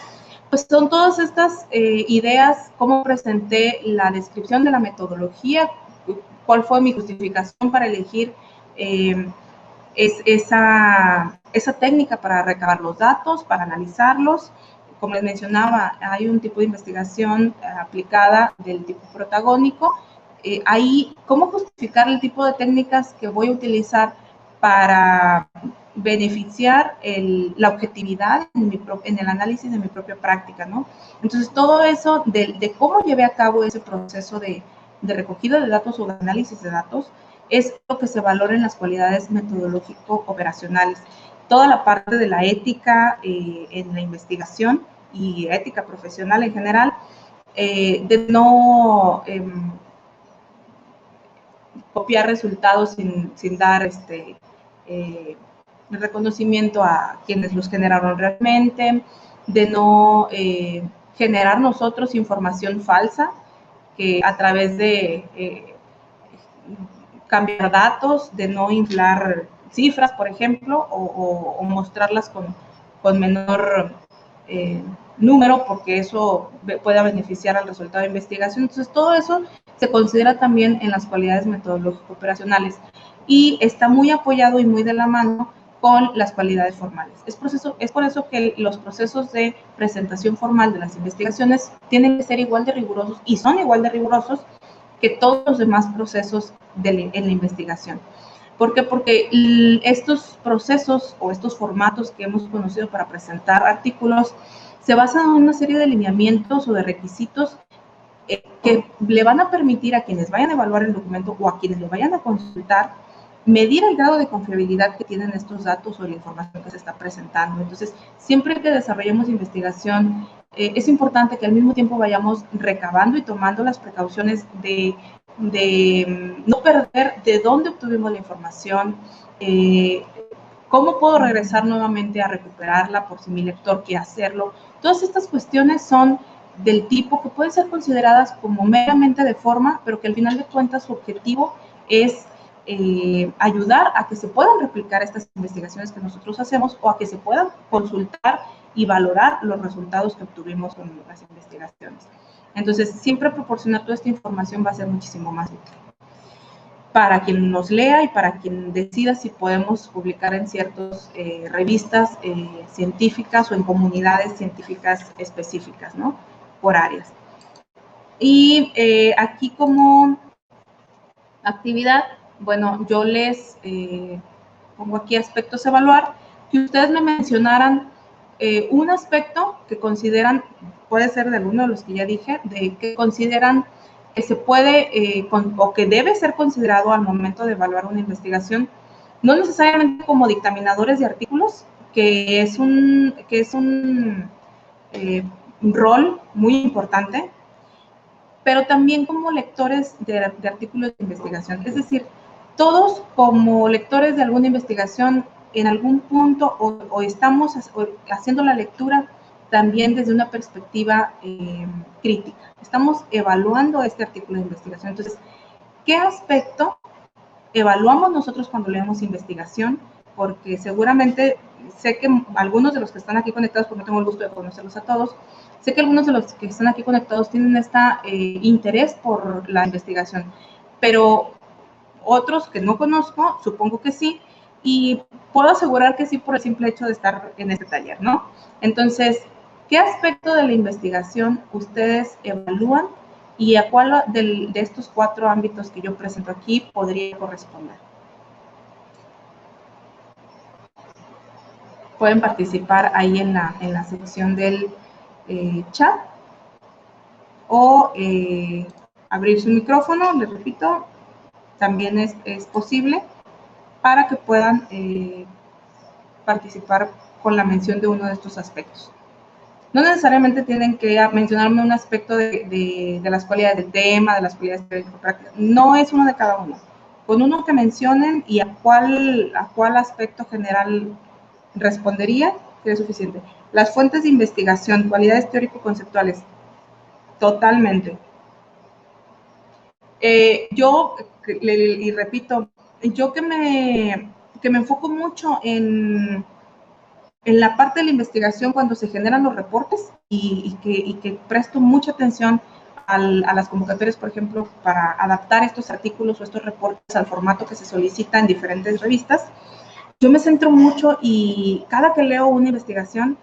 pues son todas estas ideas, cómo presenté la descripción de la metodología, cuál fue mi justificación para elegir esa técnica para recabar los datos, para analizarlos, como les mencionaba, hay un tipo de investigación aplicada del tipo protagónico. Ahí, ¿cómo justificar el tipo de técnicas que voy a utilizar para beneficiar la objetividad en el análisis de mi propia práctica, ¿no? Entonces, todo eso de cómo llevé a cabo ese proceso de recogida de datos o de análisis de datos es lo que se valora en las cualidades metodológico-operacionales. Toda la parte de la ética en la investigación y ética profesional en general, de no copiar resultados sin dar reconocimiento a quienes los generaron realmente, de no generar nosotros información falsa, que a través de cambiar datos, de no inflar cifras, por ejemplo, o mostrarlas con menor número, porque eso pueda beneficiar al resultado de investigación. Entonces, todo eso se considera también en las cualidades metodológico-operacionales y está muy apoyado y muy de la mano con las cualidades formales. Es por eso que los procesos de presentación formal de las investigaciones tienen que ser igual de rigurosos y son igual de rigurosos que todos los demás procesos en la investigación. ¿Por qué? Porque estos procesos o estos formatos que hemos conocido para presentar artículos se basan en una serie de lineamientos o de requisitos que le van a permitir a quienes vayan a evaluar el documento o a quienes lo vayan a consultar medir el grado de confiabilidad que tienen estos datos o la información que se está presentando. Entonces, siempre que desarrollemos investigación, es importante que al mismo tiempo vayamos recabando y tomando las precauciones de no perder de dónde obtuvimos la información, cómo puedo regresar nuevamente a recuperarla por si mi lector quiere hacerlo. Todas estas cuestiones son del tipo que pueden ser consideradas como meramente de forma, pero que al final de cuentas su objetivo es ayudar a que se puedan replicar estas investigaciones que nosotros hacemos o a que se puedan consultar y valorar los resultados que obtuvimos con las investigaciones. Entonces, siempre proporcionar toda esta información va a ser muchísimo más útil para quien nos lea y para quien decida si podemos publicar en ciertas revistas científicas o en comunidades científicas específicas, ¿no? Por áreas. Y aquí como actividad, bueno, yo les pongo aquí aspectos a evaluar, que ustedes me mencionaran un aspecto que consideran, puede ser de alguno de los que ya dije, de que consideran que se puede o que debe ser considerado al momento de evaluar una investigación, no necesariamente como dictaminadores de artículos, que es un rol muy importante, pero también como lectores de artículos de investigación. Es decir, todos como lectores de alguna investigación, en algún punto o estamos haciendo la lectura también desde una perspectiva crítica. Estamos evaluando este artículo de investigación. Entonces, ¿qué aspecto evaluamos nosotros cuando leemos investigación? Porque seguramente sé que algunos de los que están aquí conectados, porque no tengo el gusto de conocerlos a todos, sé que algunos de los que están aquí conectados tienen este interés por la investigación, pero otros que no conozco, supongo que sí, y puedo asegurar que sí por el simple hecho de estar en este taller, ¿no? Entonces, ¿qué aspecto de la investigación ustedes evalúan y a cuál de estos 4 ámbitos que yo presento aquí podría corresponder? Pueden participar ahí en la sección del chat o abrir su micrófono, les repito, también es posible para que puedan participar con la mención de uno de estos aspectos. No necesariamente tienen que mencionarme un aspecto de las cualidades del tema, de las cualidades teórico-prácticas, no es uno de cada uno. Con uno que mencionen y a cuál aspecto general respondería, es suficiente. Las fuentes de investigación, cualidades teórico-conceptuales, totalmente. Y repito, yo que me enfoco mucho en la parte de la investigación cuando se generan los reportes y que presto mucha atención a las convocatorias, por ejemplo, para adaptar estos artículos o estos reportes al formato que se solicita en diferentes revistas. Yo me centro mucho y cada que leo una investigación,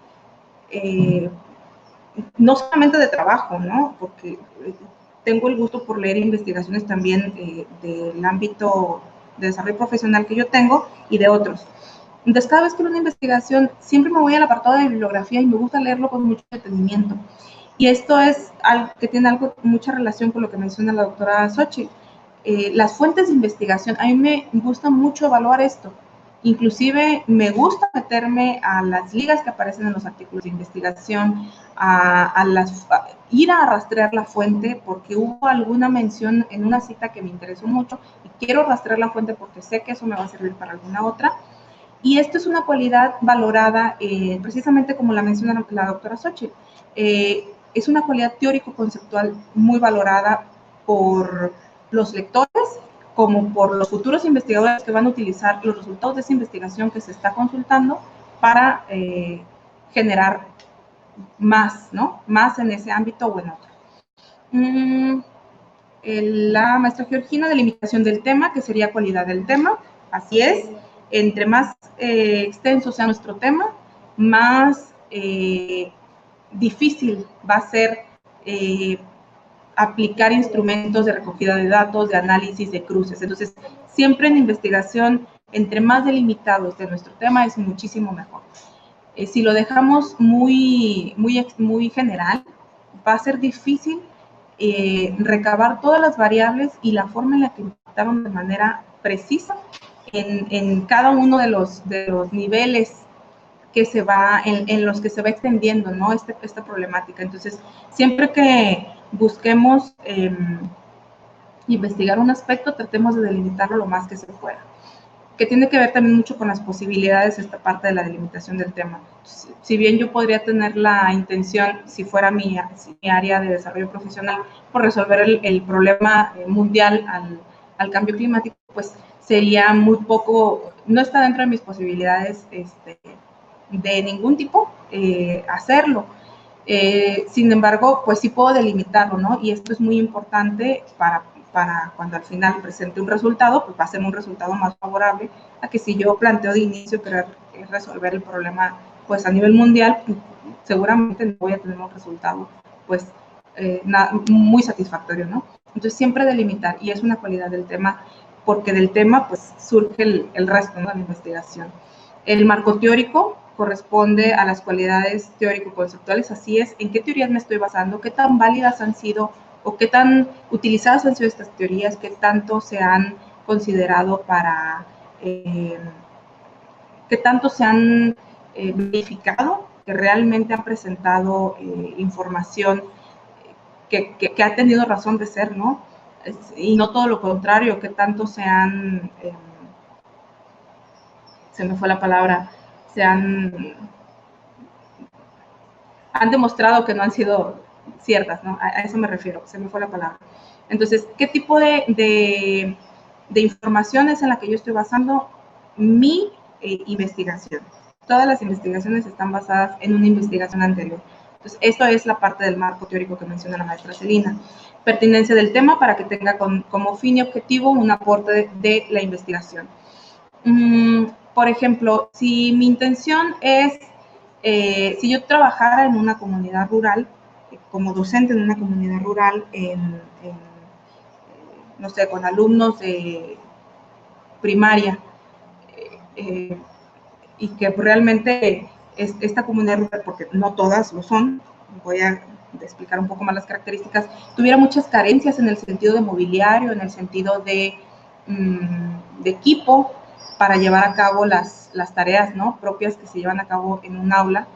no solamente de trabajo, ¿no? Porque tengo el gusto por leer investigaciones también del ámbito de desarrollo profesional que yo tengo y de otros. Entonces, cada vez que leo una investigación, siempre me voy al apartado de bibliografía y me gusta leerlo con mucho detenimiento. Y esto es algo que tiene mucha relación con lo que menciona la doctora Xochitl. Las fuentes de investigación, a mí me gusta mucho evaluar esto. Inclusive me gusta meterme a las ligas que aparecen en los artículos de investigación, ir a rastrear la fuente porque hubo alguna mención en una cita que me interesó mucho y quiero rastrear la fuente porque sé que eso me va a servir para alguna otra. Y esto es una cualidad valorada, precisamente como la menciona la doctora Xochitl. Es una cualidad teórico-conceptual muy valorada por los lectores como por los futuros investigadores que van a utilizar los resultados de esa investigación que se está consultando para generar más, ¿no? Más en ese ámbito o en otro. La maestra Georgina, delimitación del tema, que sería cualidad del tema. Así es, entre más extenso sea nuestro tema, más difícil va a ser aplicar instrumentos de recogida de datos, de análisis, de cruces. Entonces, siempre en investigación, entre más delimitados de nuestro tema, es muchísimo mejor. Si lo dejamos muy general, va a ser difícil recabar todas las variables y la forma en la que impactaron de manera precisa en cada uno de los niveles que se va, en los que se va extendiendo, ¿no? Esta problemática. Entonces, siempre que busquemos investigar un aspecto, tratemos de delimitarlo lo más que se pueda, que tiene que ver también mucho con las posibilidades, esta parte de la delimitación del tema. Si bien yo podría tener la intención, si fuera mi área de desarrollo profesional, por resolver el problema mundial al cambio climático, pues sería muy poco, no está dentro de mis posibilidades de ningún tipo hacerlo. Sin embargo, pues sí puedo delimitarlo, ¿no? Y esto es muy importante para cuando al final presente un resultado, pues va a ser un resultado más favorable a que si yo planteo de inicio querer resolver el problema pues a nivel mundial, seguramente no voy a tener un resultado pues muy satisfactorio, ¿no? Entonces siempre delimitar, y es una cualidad del tema, porque del tema pues surge el resto, ¿no?, de la investigación. El marco teórico corresponde a las cualidades teórico-conceptuales, así es, en qué teorías me estoy basando, qué tan válidas han sido o qué tan utilizadas han sido estas teorías, qué tanto se han considerado para, qué tanto se han verificado, que realmente han presentado información que ha tenido razón de ser, ¿no? Y no todo lo contrario, qué tanto se han, se me fue la palabra, se han demostrado que no han sido ciertas, ¿no? A eso me refiero, se me fue la palabra. Entonces, ¿qué tipo de información es en la que yo estoy basando mi investigación? Todas las investigaciones están basadas en una investigación anterior. Entonces, esto es la parte del marco teórico que menciona la maestra Celina. Pertinencia del tema para que tenga como fin y objetivo un aporte de la investigación. Por ejemplo, si mi intención es, si yo trabajara en una comunidad rural, como docente en una comunidad rural, no sé, con alumnos de primaria, y que realmente esta comunidad rural, porque no todas lo son, voy a explicar un poco más las características, tuviera muchas carencias en el sentido de mobiliario, en el sentido de equipo para llevar a cabo las tareas, ¿no?, propias que se llevan a cabo en un aula,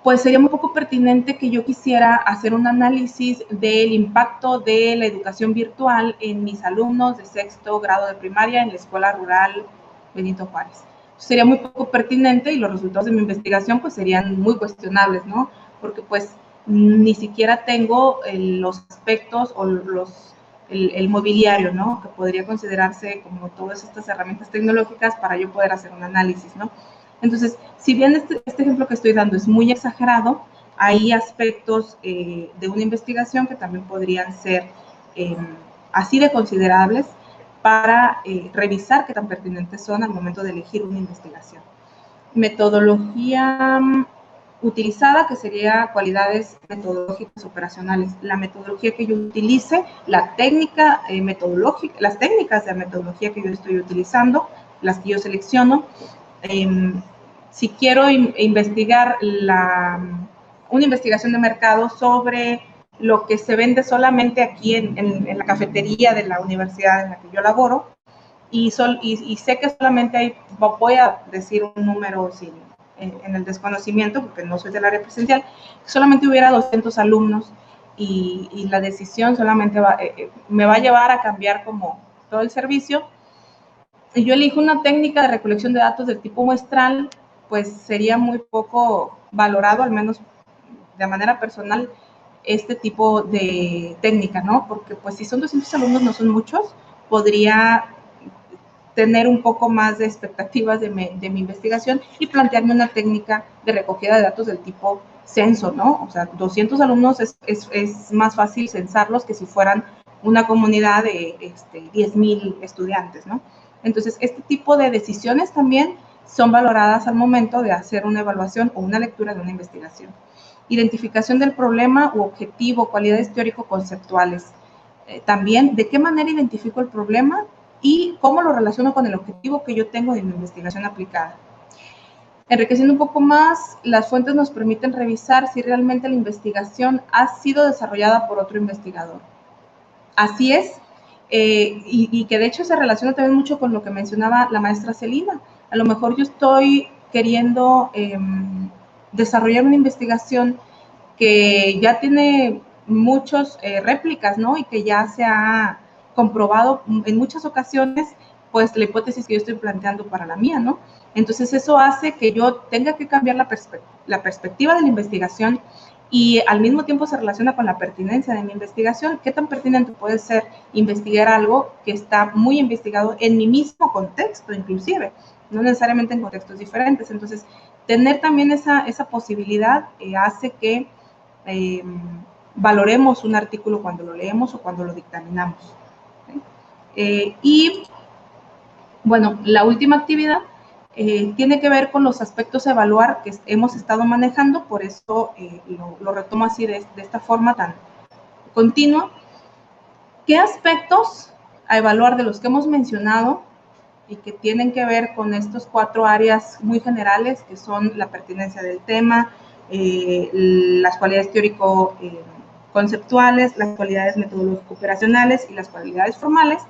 pues sería muy poco pertinente que yo quisiera hacer un análisis del impacto de la educación virtual en mis alumnos de sexto grado de primaria en la escuela rural Benito Juárez. Sería muy poco pertinente y los resultados de mi investigación pues serían muy cuestionables, ¿no? Porque pues ni siquiera tengo los aspectos o el mobiliario, ¿no?, que podría considerarse como todas estas herramientas tecnológicas para yo poder hacer un análisis, ¿no? Entonces, si bien este ejemplo que estoy dando es muy exagerado, hay aspectos de una investigación que también podrían ser así de considerables para revisar qué tan pertinentes son al momento de elegir una investigación. Metodología, utilizada, que sería cualidades metodológicas operacionales. La metodología que yo utilice, la técnica metodológica, las técnicas de metodología que yo estoy utilizando, las que yo selecciono. Si quiero investigar una investigación de mercado sobre lo que se vende solamente aquí en la cafetería de la universidad en la que yo laboro, y sé que solamente hay, voy a decir un número en el desconocimiento, porque no soy del área presencial, solamente hubiera 200 alumnos y la decisión solamente me va a llevar a cambiar como todo el servicio, y yo elijo una técnica de recolección de datos del tipo muestral, pues sería muy poco valorado, al menos de manera personal, este tipo de técnica, ¿no? Porque pues si son 200 alumnos, no son muchos, podría tener un poco más de expectativas de mi investigación y plantearme una técnica de recogida de datos del tipo censo, ¿no? O sea, 200 alumnos es más fácil censarlos que si fueran una comunidad de 10,000 estudiantes, ¿no? Entonces, este tipo de decisiones también son valoradas al momento de hacer una evaluación o una lectura de una investigación. Identificación del problema u objetivo, cualidades teórico-conceptuales. También, ¿de qué manera identifico el problema y cómo lo relaciono con el objetivo que yo tengo de mi investigación aplicada? Enriqueciendo un poco más, las fuentes nos permiten revisar si realmente la investigación ha sido desarrollada por otro investigador. Así es, y que de hecho se relaciona también mucho con lo que mencionaba la maestra Celina. A lo mejor yo estoy queriendo desarrollar una investigación que ya tiene muchas réplicas, ¿no? Y que ya se ha comprobado en muchas ocasiones, pues la hipótesis que yo estoy planteando para la mía, ¿no? Entonces eso hace que yo tenga que cambiar la perspectiva de la investigación y al mismo tiempo se relaciona con la pertinencia de mi investigación. ¿Qué tan pertinente puede ser investigar algo que está muy investigado en mi mismo contexto, inclusive? No necesariamente en contextos diferentes. Entonces, tener también esa posibilidad hace que valoremos un artículo cuando lo leemos o cuando lo dictaminamos. Y bueno, la última actividad tiene que ver con los aspectos a evaluar que hemos estado manejando, por eso lo retomo así de esta forma tan continua. ¿Qué aspectos a evaluar de los que hemos mencionado y que tienen que ver con estos 4 áreas muy generales, que son la pertinencia del tema, las cualidades teórico-conceptuales, las cualidades metodológico-operacionales y las cualidades formales?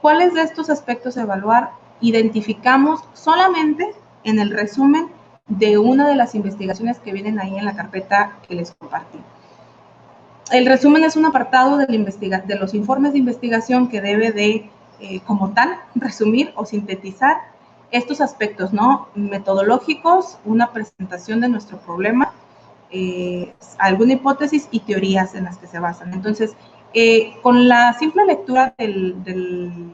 ¿Cuáles de estos aspectos a evaluar identificamos solamente en el resumen de una de las investigaciones que vienen ahí en la carpeta que les compartí? El resumen es un apartado de los informes de investigación que debe de, como tal, resumir o sintetizar estos aspectos, ¿no? Metodológicos, una presentación de nuestro problema, alguna hipótesis y teorías en las que se basan. Entonces, con la simple lectura del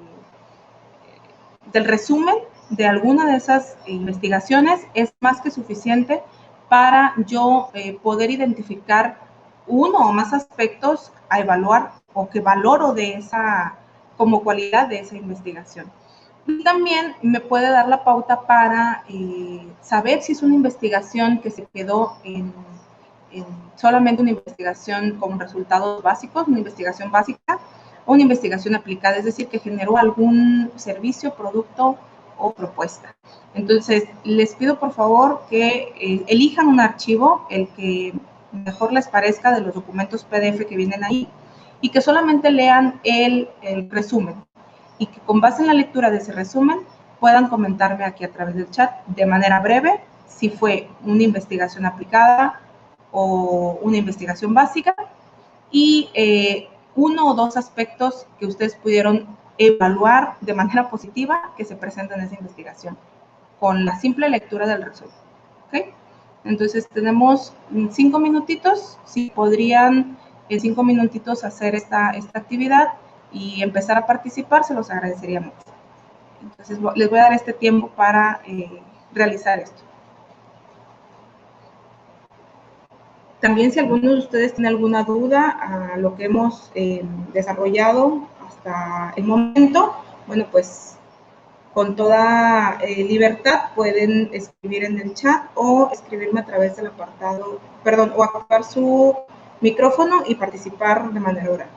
resumen de alguna de esas investigaciones es más que suficiente para yo poder identificar uno o más aspectos a evaluar o que valoro de esa, como cualidad de esa investigación. Y también me puede dar la pauta para saber si es una investigación que se quedó en solamente una investigación con resultados básicos, una investigación básica, o una investigación aplicada, es decir, que generó algún servicio, producto o propuesta. Entonces, les pido por favor que elijan un archivo, el que mejor les parezca de los documentos PDF que vienen ahí, y que solamente lean el resumen, y que con base en la lectura de ese resumen puedan comentarme aquí a través del chat de manera breve si fue una investigación aplicada o una investigación básica y uno o dos aspectos que ustedes pudieron evaluar de manera positiva que se presentan en esa investigación con la simple lectura del resumen. ¿Okay? Entonces tenemos 5 minutitos, si podrían en 5 minutitos hacer esta actividad y empezar a participar, se los agradecería mucho. Entonces les voy a dar este tiempo para realizar esto. También si alguno de ustedes tiene alguna duda a lo que hemos desarrollado hasta el momento, bueno, pues con toda libertad pueden escribir en el chat o escribirme a través del apartado, perdón, o activar su micrófono y participar de manera oral.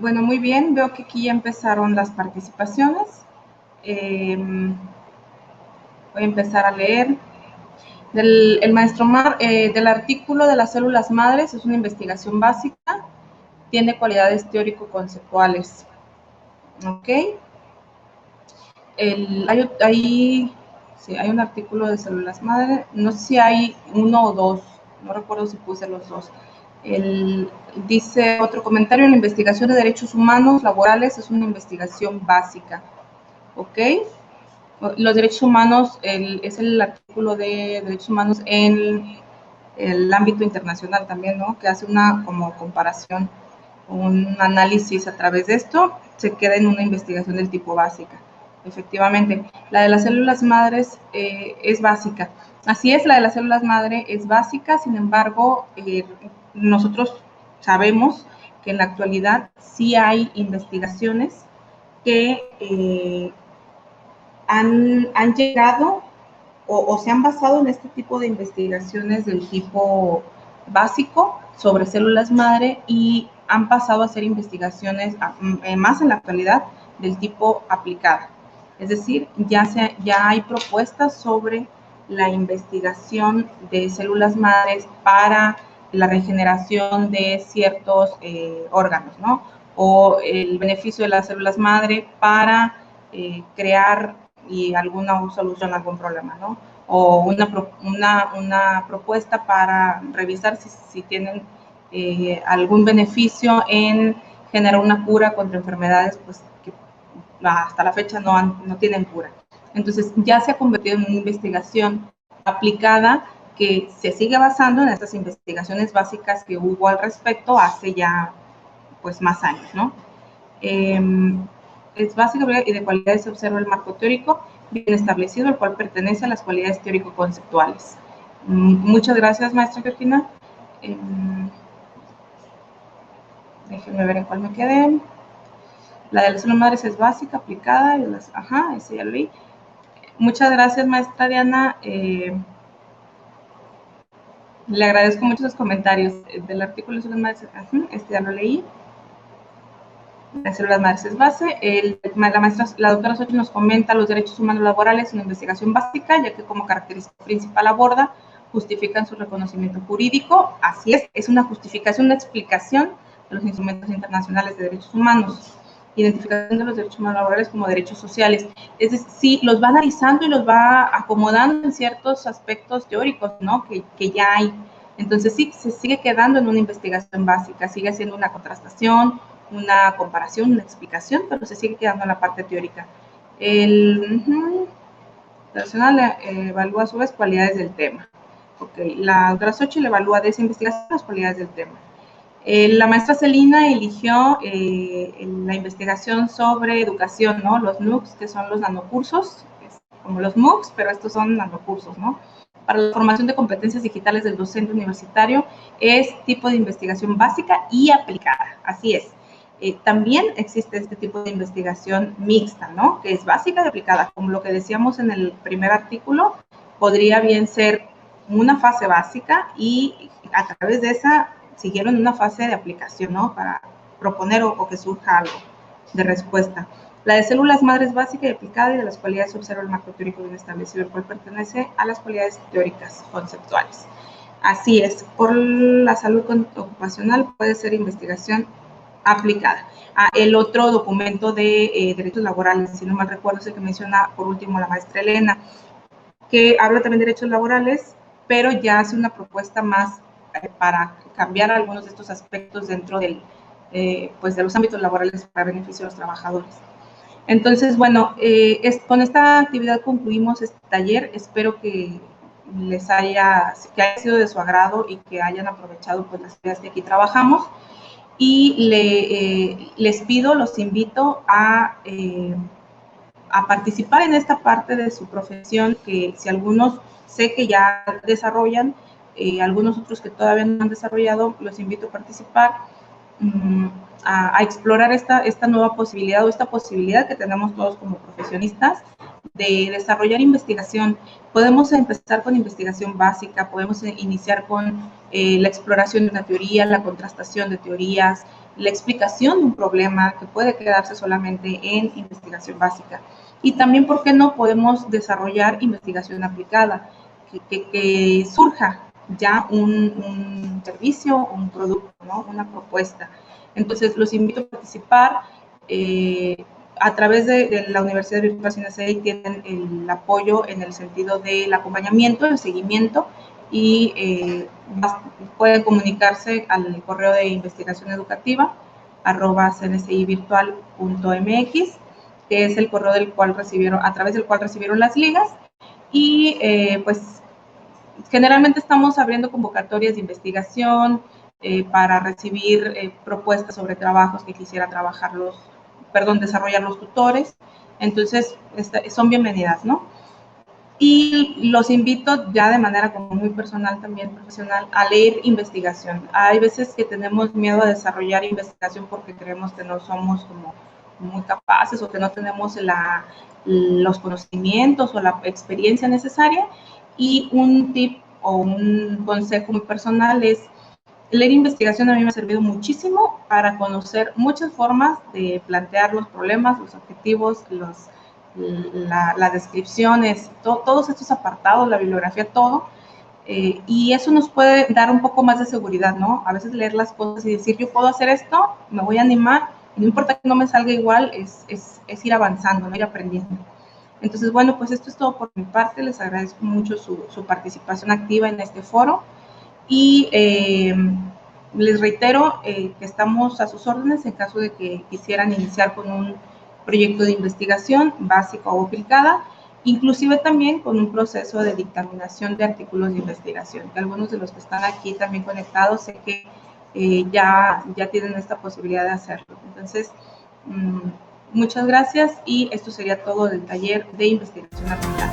Bueno, muy bien, veo que aquí ya empezaron las participaciones. Voy a empezar a leer. El maestro Mar, del artículo de las células madres, es una investigación básica, tiene cualidades teórico-conceptuales. ¿Ok? Sí, hay un artículo de células madre, no sé si hay uno o dos, no recuerdo si puse los dos. Dice otro comentario: la investigación de derechos humanos laborales es una investigación básica. ¿Ok? Los derechos humanos es el artículo de derechos humanos en el ámbito internacional también, ¿no? Que hace una como comparación, un análisis a través de esto, se queda en una investigación del tipo básica. Efectivamente, la de las células madres es básica. Así es, la de las células madre es básica, sin embargo, nosotros sabemos que en la actualidad sí hay investigaciones que han llegado o se han basado en este tipo de investigaciones del tipo básico sobre células madre y han pasado a ser investigaciones más en la actualidad del tipo aplicada. Es decir, ya hay propuestas sobre la investigación de células madres para la regeneración de ciertos órganos, ¿no? O el beneficio de las células madre para crear y alguna solución a algún problema, ¿no? O una propuesta para revisar si tienen algún beneficio en generar una cura contra enfermedades pues, que hasta la fecha no tienen cura. Entonces ya se ha convertido en una investigación aplicada que se sigue basando en estas investigaciones básicas que hubo al respecto hace ya pues más años, ¿no? Es básico y de cualidades se observa el marco teórico bien establecido, el cual pertenece a las cualidades teórico-conceptuales. Muchas gracias, maestra Georgina. Déjenme ver en cuál me quedé. La de las células madres es básica, aplicada, y ese ya lo vi. Muchas gracias, maestra Diana. Le agradezco mucho los comentarios del artículo de células madres. Este ya lo leí. Las células madres es base. La doctora Xochitl nos comenta los derechos humanos laborales, una investigación básica, ya que como característica principal aborda, justifican su reconocimiento jurídico. Así es una justificación, una explicación de los instrumentos internacionales de derechos humanos, identificación de los derechos humanos laborales como derechos sociales. Es decir, sí, los va analizando y los va acomodando en ciertos aspectos teóricos, ¿no? Que ya hay. Entonces sí, se sigue quedando en una investigación básica, sigue siendo una contrastación, una comparación, una explicación, pero se sigue quedando en la parte teórica. El nacional evalúa a su vez cualidades del tema. Okay. La doctora Xochitl evalúa de esa investigación las cualidades del tema. La maestra Celina eligió la investigación sobre educación, ¿no? Los NUCs, que son los nanocursos, como los MOOCs, pero estos son nanocursos, ¿no? Para la formación de competencias digitales del docente universitario es tipo de investigación básica y aplicada, así es. También existe este tipo de investigación mixta, ¿no? Que es básica y aplicada, como lo que decíamos en el primer artículo, podría bien ser una fase básica y a través de esa siguieron una fase de aplicación, ¿no? Para proponer o que surja algo de respuesta. La de células madres básica y aplicada y de las cualidades se observa el marco teórico bien establecido, el cual pertenece a las cualidades teóricas conceptuales. Así es, por la salud ocupacional puede ser investigación aplicada. El otro documento de derechos laborales, si no mal recuerdo, es el que menciona por último la maestra Elena, que habla también de derechos laborales, pero ya hace una propuesta más para cambiar algunos de estos aspectos dentro pues de los ámbitos laborales para beneficio de los trabajadores. Entonces, bueno, con esta actividad concluimos este taller. Espero que haya sido de su agrado y que hayan aprovechado pues, las ideas que aquí trabajamos. Y les pido, los invito a participar en esta parte de su profesión, que si algunos sé que ya desarrollan, algunos otros que todavía no han desarrollado, los invito a participar, a explorar esta nueva posibilidad o esta posibilidad que tenemos todos como profesionistas de desarrollar investigación. Podemos empezar con investigación básica, podemos iniciar con la exploración de una teoría, la contrastación de teorías, la explicación de un problema que puede quedarse solamente en investigación básica. Y también, ¿por qué no podemos desarrollar investigación aplicada? Que surja ya un servicio, un producto, ¿no? Una propuesta. Entonces, los invito a participar. A través de la Universidad Virtual CNSI tienen el apoyo en el sentido del acompañamiento, el seguimiento, y pueden comunicarse al correo de investigación educativa @cnsivirtual.mx, que es el correo del cual a través del cual recibieron las ligas, y pues generalmente estamos abriendo convocatorias de investigación para recibir propuestas sobre trabajos que quisiera desarrollar los tutores. Entonces, son bienvenidas, ¿no? Y los invito ya de manera como muy personal, también profesional, a leer investigación. Hay veces que tenemos miedo a desarrollar investigación porque creemos que no somos como muy capaces o que no tenemos los conocimientos o la experiencia necesaria. Y un tip o un consejo muy personal es leer investigación. A mí me ha servido muchísimo para conocer muchas formas de plantear los problemas, los objetivos, las descripciones, todos estos apartados, la bibliografía, todo. Y eso nos puede dar un poco más de seguridad, ¿no? A veces leer las cosas y decir, yo puedo hacer esto, me voy a animar, y no importa que no me salga igual, es ir avanzando, ¿no? Ir aprendiendo. Entonces, bueno, pues esto es todo por mi parte. Les agradezco mucho su participación activa en este foro. Y les reitero que estamos a sus órdenes en caso de que quisieran iniciar con un proyecto de investigación básica o aplicada, inclusive también con un proceso de dictaminación de artículos de investigación, que algunos de los que están aquí también conectados sé que ya tienen esta posibilidad de hacerlo. Entonces, muchas gracias, y esto sería todo del taller de investigación aplicada.